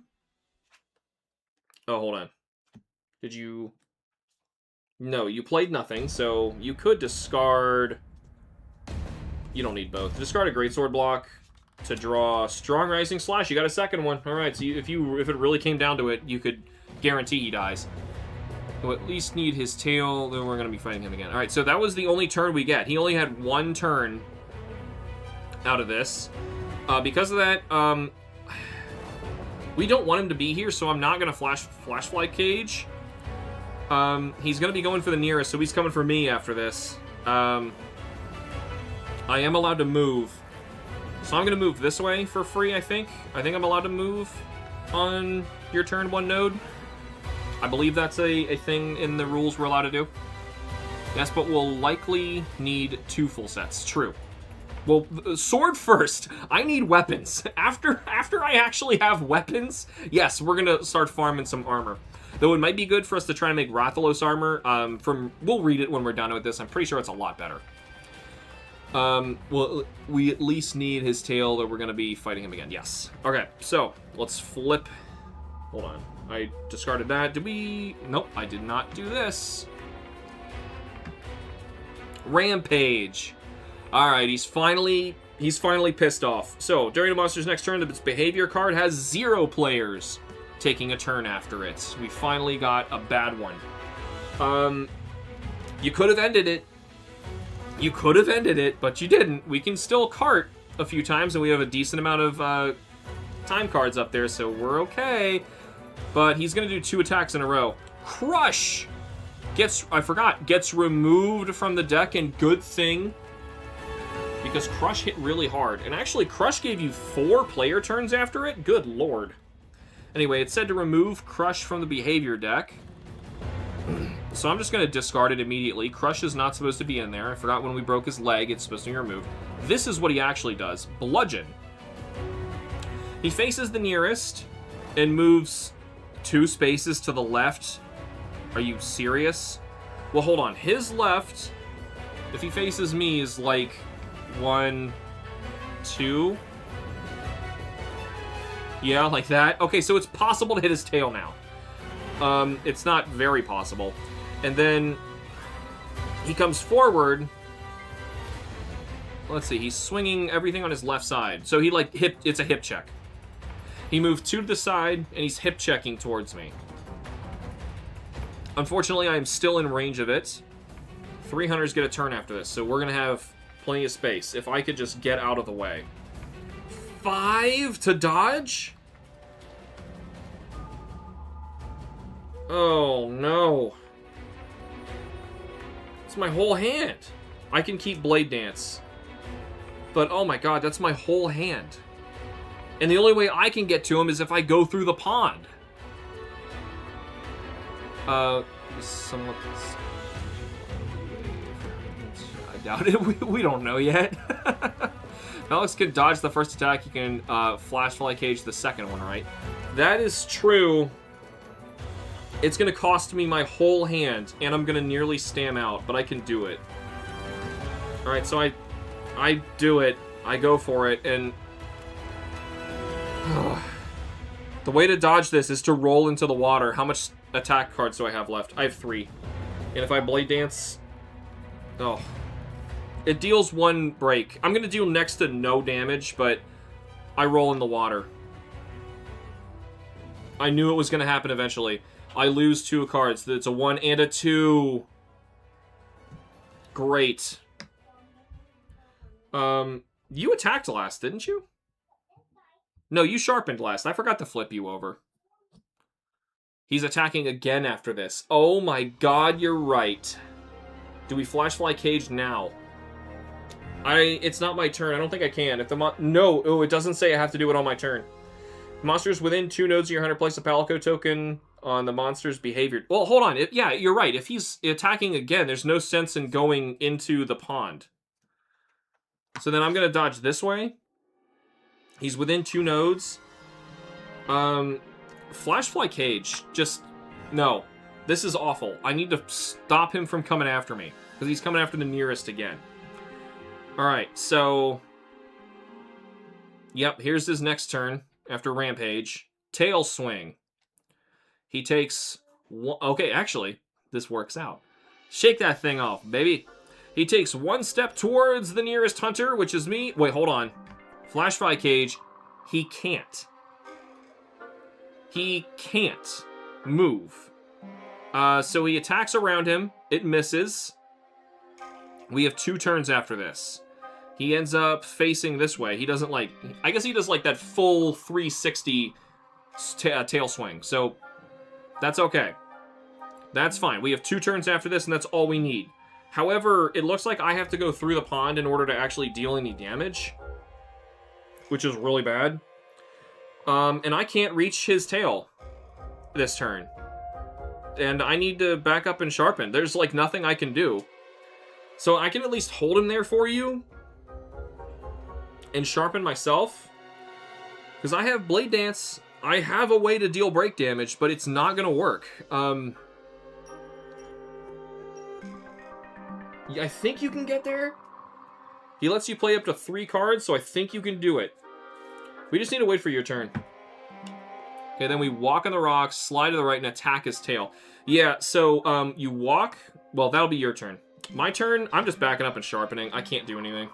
Oh, hold on. Did you... No, you played nothing, so you could discard... You don't need both. Discard a Greatsword block to draw Strong Rising Slash. You got a second one. Alright, so if it really came down to it, you could guarantee he dies. We'll at least need his tail, then we're going to be fighting him again. Alright, so that was the only turn we get. He only had 1 turn out of this. Because of that, we don't want him to be here, so I'm not going to Flash Flight Cage. He's going to be going for the nearest, so he's coming for me after this. I am allowed to move. So I'm going to move this way for free, I think. I think I'm allowed to move on your turn 1 node. I believe that's a thing in the rules we're allowed to do. Yes, but we'll likely need 2 full sets. True. Well, sword first. I need weapons. After I actually have weapons, yes, we're going to start farming some armor. Though it might be good for us to try to make Rathalos armor. We'll read it when we're done with this. I'm pretty sure it's a lot better. Well, we at least need his tail, that we're going to be fighting him again. Yes. Okay, so let's flip. Hold on. I discarded that. Did we... Nope, I did not do this. Rampage. Alright, he's finally He's finally pissed off. So, during the monster's next turn, its behavior card has 0 players taking a turn after it. We finally got a bad one. You could have ended it. You could have ended it, but you didn't. We can still cart a few times, and we have a decent amount of time cards up there, so we're okay. But he's going to do 2 attacks in a row. Crush! Gets removed from the deck, and good thing, because Crush hit really hard. And actually, Crush gave you 4 player turns after it? Good lord. Anyway, it said to remove Crush from the behavior deck. So I'm just going to discard it immediately. Crush is not supposed to be in there. I forgot when we broke his leg, it's supposed to be removed. This is what he actually does. Bludgeon. He faces the nearest and moves 2 spaces to the left. Are you serious? Well, hold on. His left, if he faces me, is like 1, 2. Yeah, like that. Okay, so it's possible to hit his tail now. It's not very possible. And then he comes forward. Let's see, he's swinging everything on his left side. So he it's a hip check. He moved 2 to the side, and he's hip checking towards me. Unfortunately, I am still in range of it. 3 hunters get a turn after this, so we're going to have plenty of space. If I could just get out of the way. 5 to dodge? Oh, no. It's my whole hand. I can keep Blade Dance. But, oh my god, that's my whole hand. And the only way I can get to him is if I go through the pond. Somewhat... I doubt it. We don't know yet. Alex can dodge the first attack. He can Flash Fly Cage the second one, right? That is true. It's going to cost me my whole hand, and I'm going to nearly stam out, but I can do it. Alright, so I do it. I go for it, and... the way to dodge this is to roll into the water. How much attack cards do I have left? I have 3. And if I Blade Dance... Oh. It deals 1 break. I'm going to deal next to no damage, but I roll in the water. I knew it was going to happen eventually. I lose 2 cards. It's a 1 and a 2. Great. You attacked last, didn't you? No, you sharpened last. I forgot to flip you over. He's attacking again after this. Oh my god, you're right. Do we Flash Fly Cage now? It's not my turn. I don't think I can. If the no, oh, it doesn't say I have to do it on my turn. Monsters within 2 nodes of your hunter place a Palico token on the monster's behavior. Well, hold on. Yeah, you're right. If he's attacking again, there's no sense in going into the pond. So then I'm going to dodge this way. He's within 2 nodes. Flash Fly Cage. Just, no. This is awful. I need to stop him from coming after me. Because he's coming after the nearest again. Alright, so... Yep, here's his next turn after Rampage. Tail Swing. He takes... Okay, actually, this works out. Shake that thing off, baby. He takes 1 step towards the nearest hunter, which is me. Wait, hold on. Flash Fly Cage. He can't. He can't move. So he attacks around him. It misses. We have 2 turns after this. He ends up facing this way. He doesn't like... I guess he does like that full 360 tail swing. So that's okay. That's fine. We have 2 turns after this, and that's all we need. However, it looks like I have to go through the pond in order to actually deal any damage, which is really bad. And I can't reach his tail this turn. And I need to back up and sharpen. There's like nothing I can do. So I can at least hold him there for you and sharpen myself. Because I have Blade Dance. I have a way to deal break damage, but it's not going to work. I think you can get there. He lets you play up to 3 cards, so I think you can do it. We just need to wait for your turn. Okay, then we walk on the rocks, slide to the right, and attack his tail. Yeah, so you walk. Well, that'll be your turn. My turn, I'm just backing up and sharpening. I can't do anything.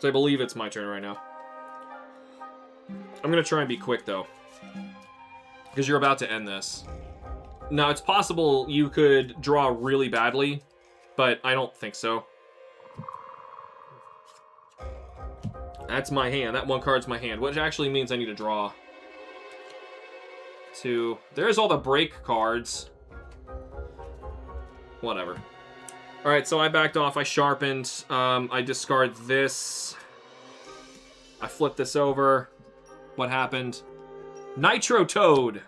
So I believe it's my turn right now. I'm going to try and be quick, though. Because you're about to end this. Now, it's possible you could draw really badly, but I don't think so. That's my hand. That one card's my hand, which actually means I need to draw. 2. There's all the break cards. Whatever. Alright, so I backed off. I sharpened. I discard this. I flip this over. What happened? Nitro Toad.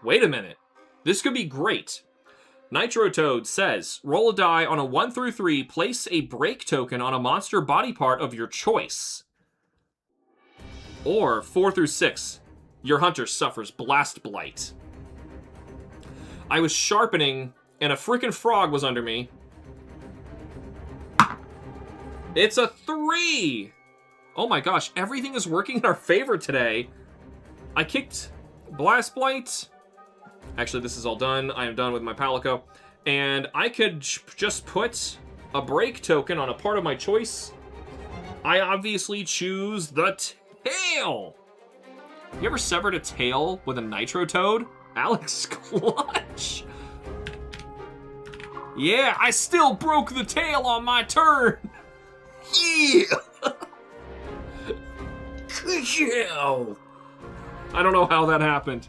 Wait a minute. This could be great. Nitro Toad says, roll a die on a 1 through 3, place a break token on a monster body part of your choice. Or 4 through 6, your hunter suffers Blast Blight. I was sharpening, and a freaking frog was under me. It's a 3! Oh my gosh, everything is working in our favor today. I kicked Blast Blight. Actually, this is all done. I am done with my Palico. And I could just put a break token on a part of my choice. I obviously choose the tail. You ever severed a tail with a Nitro Toad? Alex Clutch. Yeah, I still broke the tail on my turn. Yeah. Yeah. I don't know how that happened.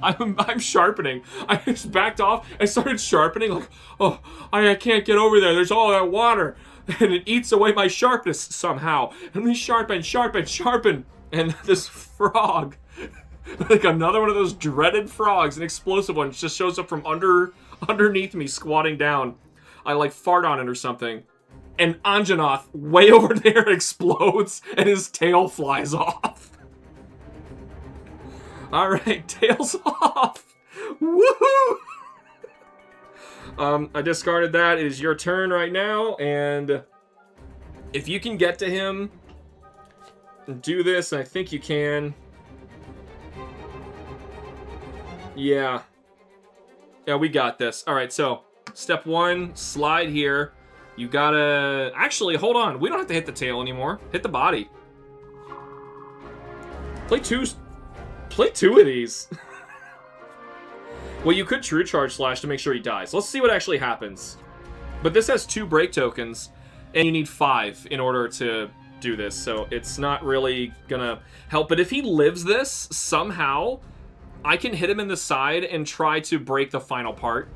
I'm sharpening. I just backed off. I started sharpening like, oh, I can't get over there. There's all that water. And it eats away my sharpness somehow. And we sharpen. And this frog, like another one of those dreaded frogs, an explosive one, just shows up from underneath me, squatting down. I like fart on it or something. And Anjanath, way over there, explodes and his tail flies off. Alright, tails off! Woohoo! I discarded that. It is your turn right now, and if you can get to him and do this, and I think you can. Yeah. Yeah, we got this. Alright, so step 1, slide here. You gotta... Actually, hold on. We don't have to hit the tail anymore. Hit the body. Play two of these. Well, you could True Charge Slash to make sure he dies. Let's see what actually happens. But this has 2 break tokens, and you need 5 in order to do this, so it's not really gonna help. But if he lives this, somehow, I can hit him in the side and try to break the final part.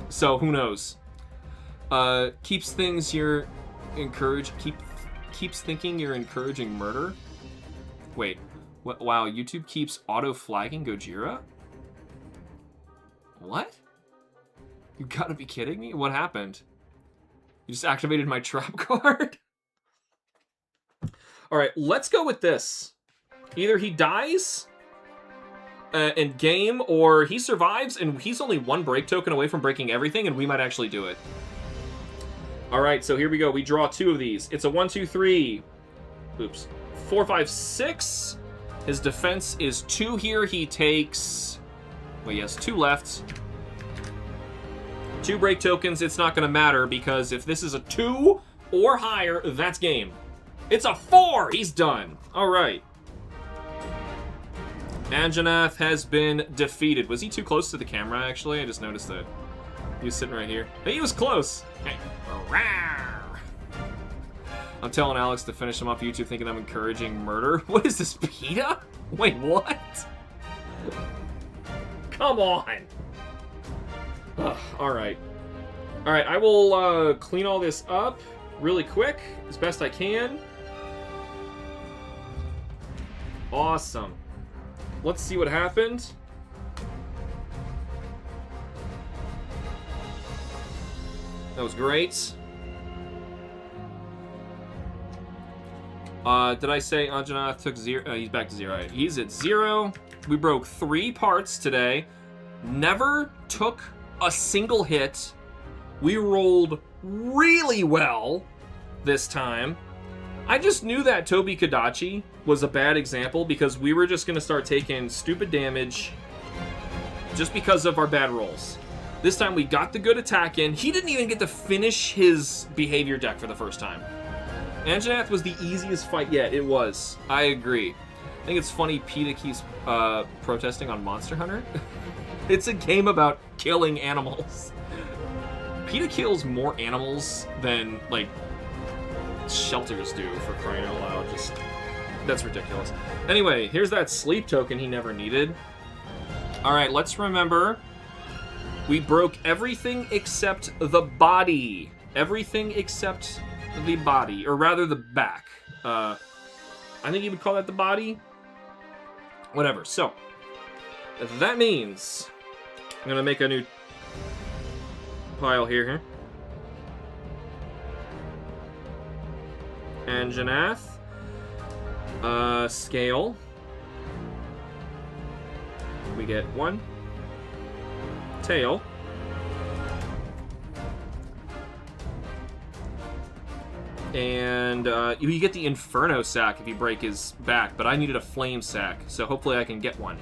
So, who knows? Keeps things you're keeps thinking you're encouraging murder? Wait. Wow, YouTube keeps auto-flagging Gojira? What? You gotta be kidding me? What happened? You just activated my trap card? Alright, let's go with this. Either he dies in game, or he survives, and he's only 1 break token away from breaking everything, and we might actually do it. Alright, so here we go. We draw 2 of these. It's a 1, 2, 3. Oops. 4, 5, 6. His defense is 2 here. He takes... Well, he has 2 left. 2 break tokens. It's not going to matter because if this is a 2 or higher, that's game. It's a 4! He's done. All right. Anjanath has been defeated. Was he too close to the camera, actually? I just noticed that. He was sitting right here. Hey, he was close. Hey. I'm telling Alex to finish him off YouTube thinking I'm encouraging murder. What is this, PETA? Wait, what? Come on. Alright. Alright, I will clean all this up really quick, as best I can. Awesome. Let's see what happened. That was great. Did I say Anjanath took 0? He's back to 0. He's at 0. We broke 3 parts today. Never took a single hit. We rolled really well this time. I just knew that Tobi Kadachi was a bad example because we were just going to start taking stupid damage just because of our bad rolls. This time we got the good attack in. He didn't even get to finish his behavior deck for the first time. Anjanath was the easiest fight yet. It was. I agree. I think it's funny PETA keeps protesting on Monster Hunter. It's a game about killing animals. PETA kills more animals than, like, shelters do, for crying out loud. Just, that's ridiculous. Anyway, here's that sleep token he never needed. Alright, let's remember, we broke everything except the body. Everything except the body, or rather the back. I think you would call that the body. Whatever. So, that means I'm gonna make a new pile here. Anjanath. Scale. We get 1. Tail. And you get the Inferno sack if you break his back, but I needed a Flame sack, so hopefully I can get one.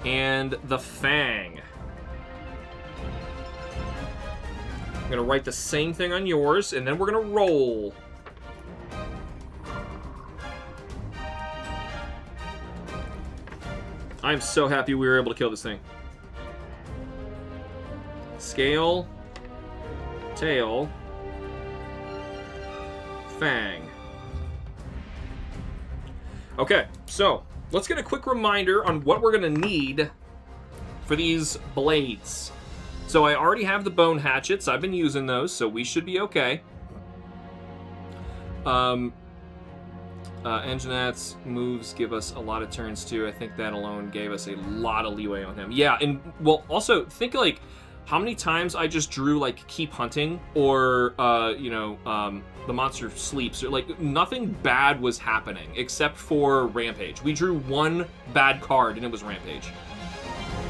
And the Fang. I'm gonna write the same thing on yours, and then we're gonna roll. I'm so happy we were able to kill this thing. Scale. Tail. Fang. Okay, so let's get a quick reminder on what we're gonna need for these blades. So I already have the bone hatchets. I've been using those, so we should be okay. Anjanath's moves give us a lot of turns too. I think that alone gave us a lot of leeway on him. Yeah, and well, also think like how many times I just drew like keep hunting or the monster sleeps, or like nothing bad was happening except for Rampage. We drew one bad card and it was Rampage.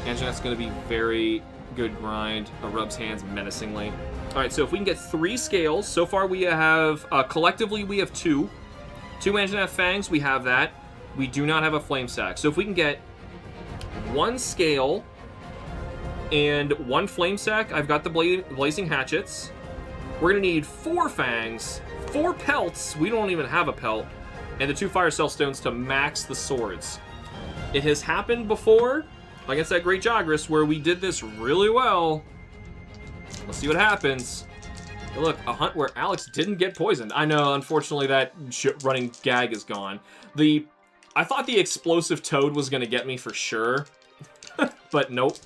Anjanath's gonna be very good grind. Rubs hands menacingly. All right, so if we can get 3 scales, so far we have collectively we have 2. 2 Anjanath Fangs, we have that. We do not have a Flame Sack. So if we can get 1 scale and 1 Flame Sack, I've got the Blazing Hatchets. We're gonna need 4 Fangs, 4 Pelts, we don't even have a Pelt, and the 2 Fire Cell Stones to max the swords. It has happened before, against that Great Jagras, where we did this really well. Let's see what happens. Hey, look, a hunt where Alex didn't get poisoned. I know, unfortunately, that running gag is gone. I thought the explosive toad was gonna get me for sure, but nope.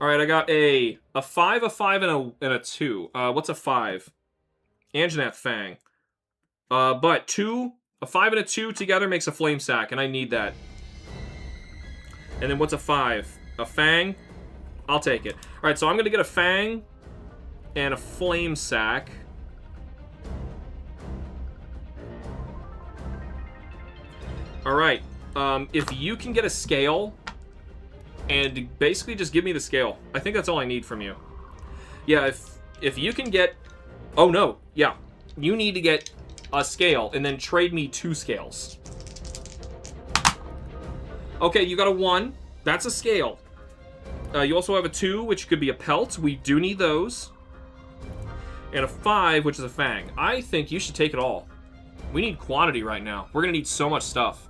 All right, I got a 5, a 5, and a 2. What's a 5? Anjanath Fang. But 2, a 5 and a 2 together makes a Flame Sack, and I need that. And then what's a 5? A Fang? I'll take it. All right, so I'm gonna get a Fang and a Flame Sack. All right, if you can get a scale and basically just give me the scale. I think that's all I need from you. Yeah, if you can get... Oh, no. Yeah. You need to get a scale and then trade me 2 scales. Okay, you got a 1. That's a scale. You also have a 2, which could be a pelt. We do need those. And a 5, which is a fang. I think you should take it all. We need quantity right now. We're going to need so much stuff.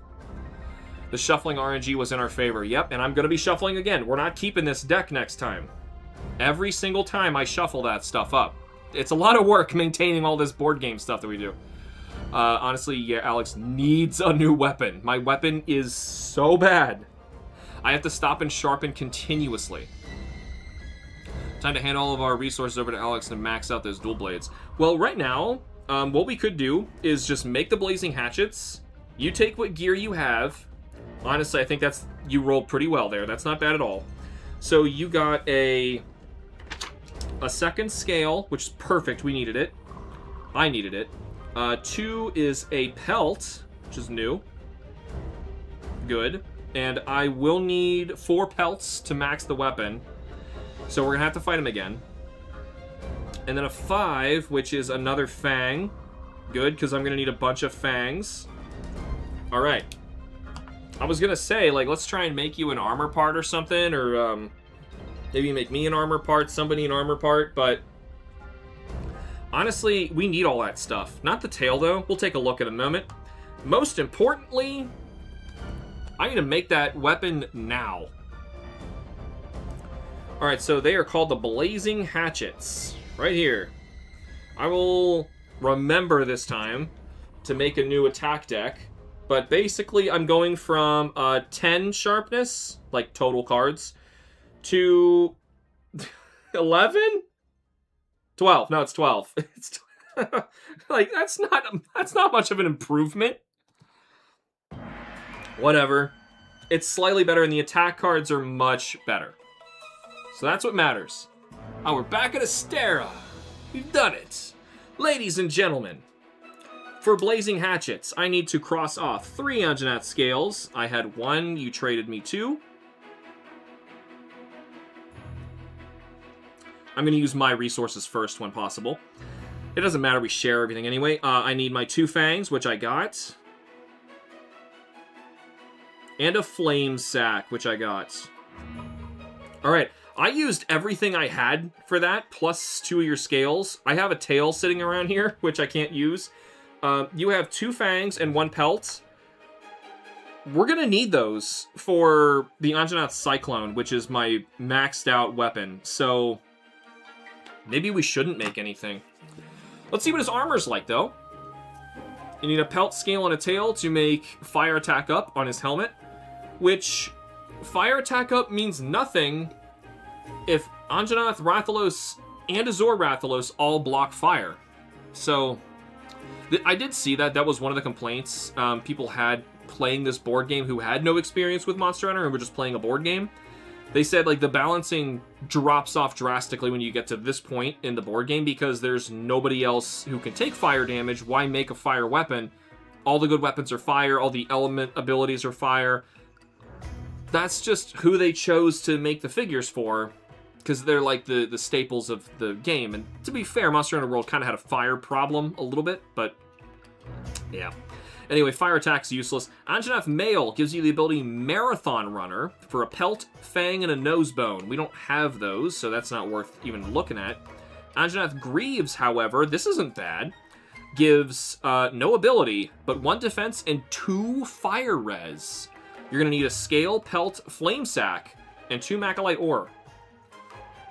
The shuffling RNG was in our favor. Yep, and I'm going to be shuffling again. We're not keeping this deck next time. Every single time I shuffle that stuff up. It's a lot of work maintaining all this board game stuff that we do. Honestly, yeah, Alex needs a new weapon. My weapon is so bad. I have to stop and sharpen continuously. Time to hand all of our resources over to Alex and max out those dual blades. Well, right now, what we could do is just make the blazing hatchets. You take what gear you have. Honestly, I think you rolled pretty well there. That's not bad at all. So you got a second scale, which is perfect. We needed it. I needed it. 2 is a pelt, which is new. Good. And I will need 4 pelts to max the weapon. So we're going to have to fight him again. And then a 5, which is another fang. Good, because I'm going to need a bunch of fangs. All right. I was going to say, like, let's try and make you an armor part or something, or Maybe make me an armor part, somebody an armor part, but honestly, we need all that stuff. Not the tail, though. We'll take a look in a moment. Most importantly, I need to make that weapon now. Alright, so they are called the Blazing Hatchets. Right here. I will remember this time to make a new attack deck. But basically, I'm going from 10 sharpness, like total cards, to 11? 12. No, it's 12. It's like that's not much of an improvement. Whatever. It's slightly better, and the attack cards are much better. So that's what matters. Oh, we're back at Astera. We've done it. Ladies and gentlemen, for Blazing Hatchets, I need to cross off 3 Anjanath scales. I had 1, you traded me 2. I'm going to use my resources first when possible. It doesn't matter, we share everything anyway. I need my 2 fangs, which I got. And a flame sack, which I got. Alright, I used everything I had for that, plus 2 of your scales. I have a tail sitting around here, which I can't use. You have 2 fangs and 1 pelt. We're going to need those for the Anjanath Cyclone, which is my maxed out weapon. So maybe we shouldn't make anything. Let's see what his armor's like, though. You need a pelt, scale, and a tail to make fire attack up on his helmet, which fire attack up means nothing if Anjanath, Rathalos, and Azor Rathalos all block fire. So I did see that. That was one of the complaints people had playing this board game who had no experience with Monster Hunter and were just playing a board game. They said, like, the balancing drops off drastically when you get to this point in the board game because there's nobody else who can take fire damage. Why make a fire weapon? All the good weapons are fire. All the element abilities are fire. That's just who they chose to make the figures for because they're, like, the staples of the game. And to be fair, Monster Hunter World kind of had a fire problem a little bit, but yeah. Anyway, fire attack's useless. Anjanath Male gives you the ability Marathon Runner for a pelt, fang, and a nose bone. We don't have those, so that's not worth even looking at. Anjanath Greaves, however, this isn't bad. Gives no ability, but 1 defense and 2 fire res. You're going to need a scale, pelt, flame sack, and 2 Macalite ore.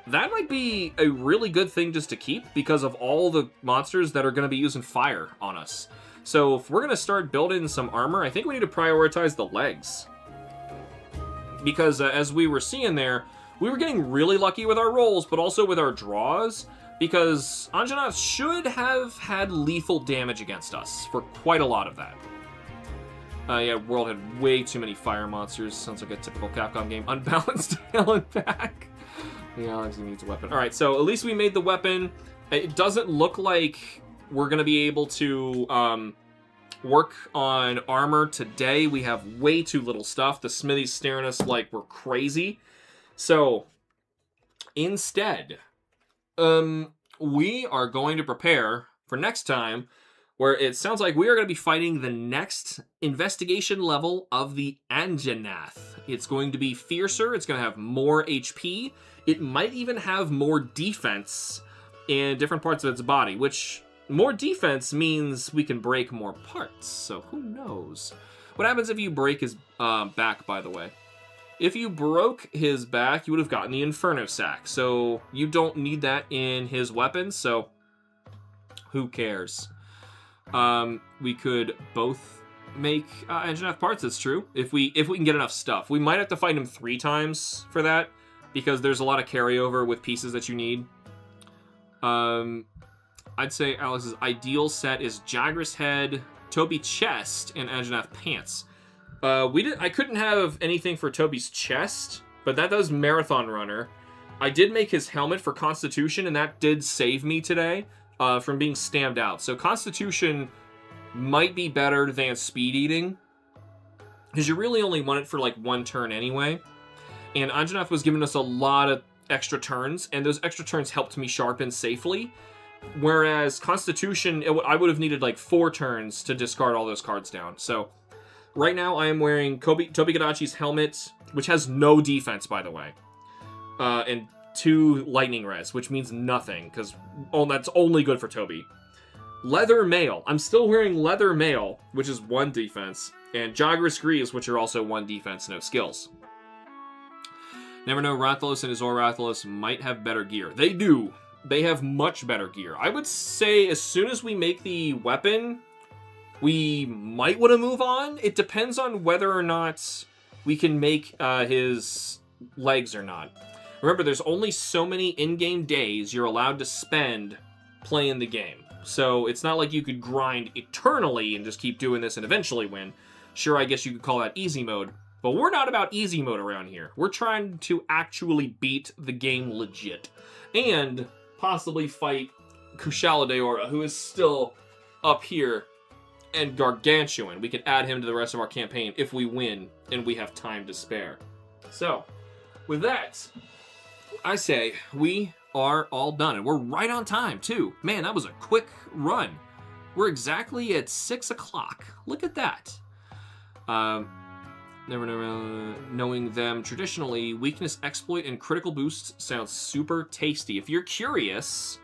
That might be a really good thing just to keep because of all the monsters that are going to be using fire on us. So if we're going to start building some armor, I think we need to prioritize the legs. Because as we were seeing there, we were getting really lucky with our rolls, but also with our draws. Because Anjanath should have had lethal damage against us for quite a lot of that. Yeah, World had way too many fire monsters. Sounds like a typical Capcom game. Unbalanced tail and back. Yeah, Alex needs a weapon. Alright, so at least we made the weapon. It doesn't look like we're going to be able to work on armor today. We have way too little stuff. The smithy's staring us like we're crazy. So, instead, we are going to prepare for next time, where it sounds like we are going to be fighting the next investigation level of the Anjanath. It's going to be fiercer. It's going to have more HP. It might even have more defense in different parts of its body, which more defense means we can break more parts, so who knows? What happens if you break his back, by the way? If you broke his back, you would have gotten the Inferno Sack, so you don't need that in his weapons, so who cares? We could both make Anjanath parts, that's true, if we can get enough stuff. We might have to fight him 3 times for that, because there's a lot of carryover with pieces that you need. I'd say Alex's ideal set is Jagras Head, Toby Chest, and Anjanath Pants. I couldn't have anything for Toby's chest, but that does Marathon Runner. I did make his helmet for Constitution, and that did save me today from being stamped out. So Constitution might be better than Speed Eating, because you really only want it for like 1 turn anyway. And Anjanath was giving us a lot of extra turns, and those extra turns helped me sharpen safely. Whereas Constitution, I would have needed like 4 turns to discard all those cards down. So right now I am wearing Tobi Gadachi's helmet, which has no defense, by the way. and 2 lightning res, which means nothing, because that's only good for Toby. Leather Mail. I'm still wearing Leather Mail, which is 1 defense, and Jogger's Greaves, which are also 1 defense, no skills. Never know, Rathalos and Azor Rathalos might have better gear. They do. They have much better gear. I would say as soon as we make the weapon, we might want to move on. It depends on whether or not we can make his legs or not. Remember, there's only so many in-game days you're allowed to spend playing the game. So it's not like you could grind eternally and just keep doing this and eventually win. Sure, I guess you could call that easy mode. But we're not about easy mode around here. We're trying to actually beat the game legit. And possibly fight Kushala Daora, who is still up here and gargantuan. We could add him to the rest of our campaign if we win and we have time to spare. So, with that, I say we are all done. And we're right on time, too. Man, that was a quick run. We're exactly at 6 o'clock. Look at that. Never knowing them traditionally, weakness, exploit, and critical boost sounds super tasty. If you're curious,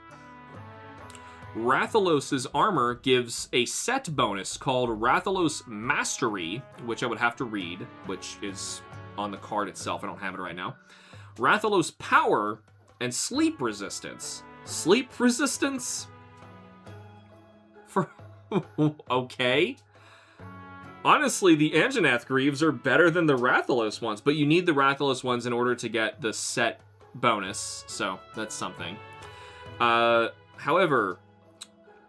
Rathalos' armor gives a set bonus called Rathalos Mastery, which I would have to read, which is on the card itself. I don't have it right now. Rathalos Power and Sleep Resistance. Sleep Resistance? For okay. Honestly, the Anjanath Greaves are better than the Rathalos ones, but you need the Rathalos ones in order to get the set bonus, so that's something. However,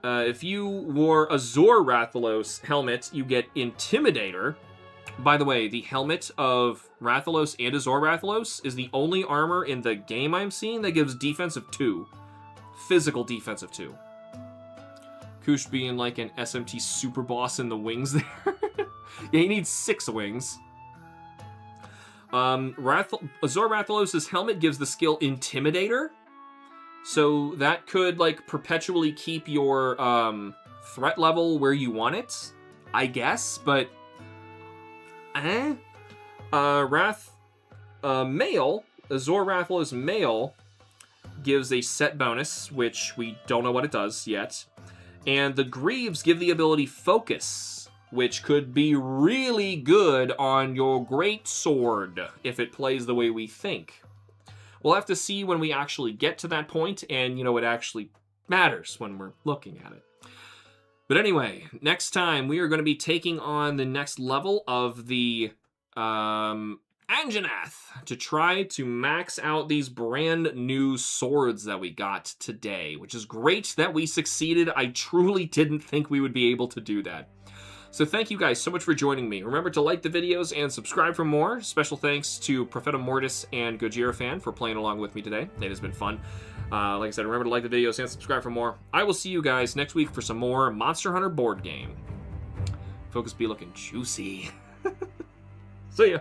if you wore Azor Rathalos helmet, you get Intimidator. By the way, the helmet of Rathalos and Azor Rathalos is the only armor in the game I'm seeing that gives defense of 2. Physical defense of 2. Kush being like an SMT super boss in the wings there. Yeah, he needs 6 wings. Azor Rathalos' helmet gives the skill Intimidator. So that could, like, perpetually keep your threat level where you want it, I guess, but... Mail, Azor Rathalos Mail gives a set bonus, which we don't know what it does yet. And the Greaves give the ability Focus, which could be really good on your Great Sword if it plays the way we think. We'll have to see when we actually get to that point, and, you know, it actually matters when we're looking at it. But anyway, next time we are going to be taking on the next level of the Anjanath to try to max out these brand new swords that we got today, which is great that we succeeded. I truly didn't think we would be able to do that. So thank you guys so much for joining me. Remember to like the videos and subscribe for more. Special thanks to Profeta Mortis and Gojira Fan for playing along with me today. It has been fun. Like I said, remember to like the videos and subscribe for more. I will see you guys next week for some more Monster Hunter board game. Focus be looking juicy. See ya.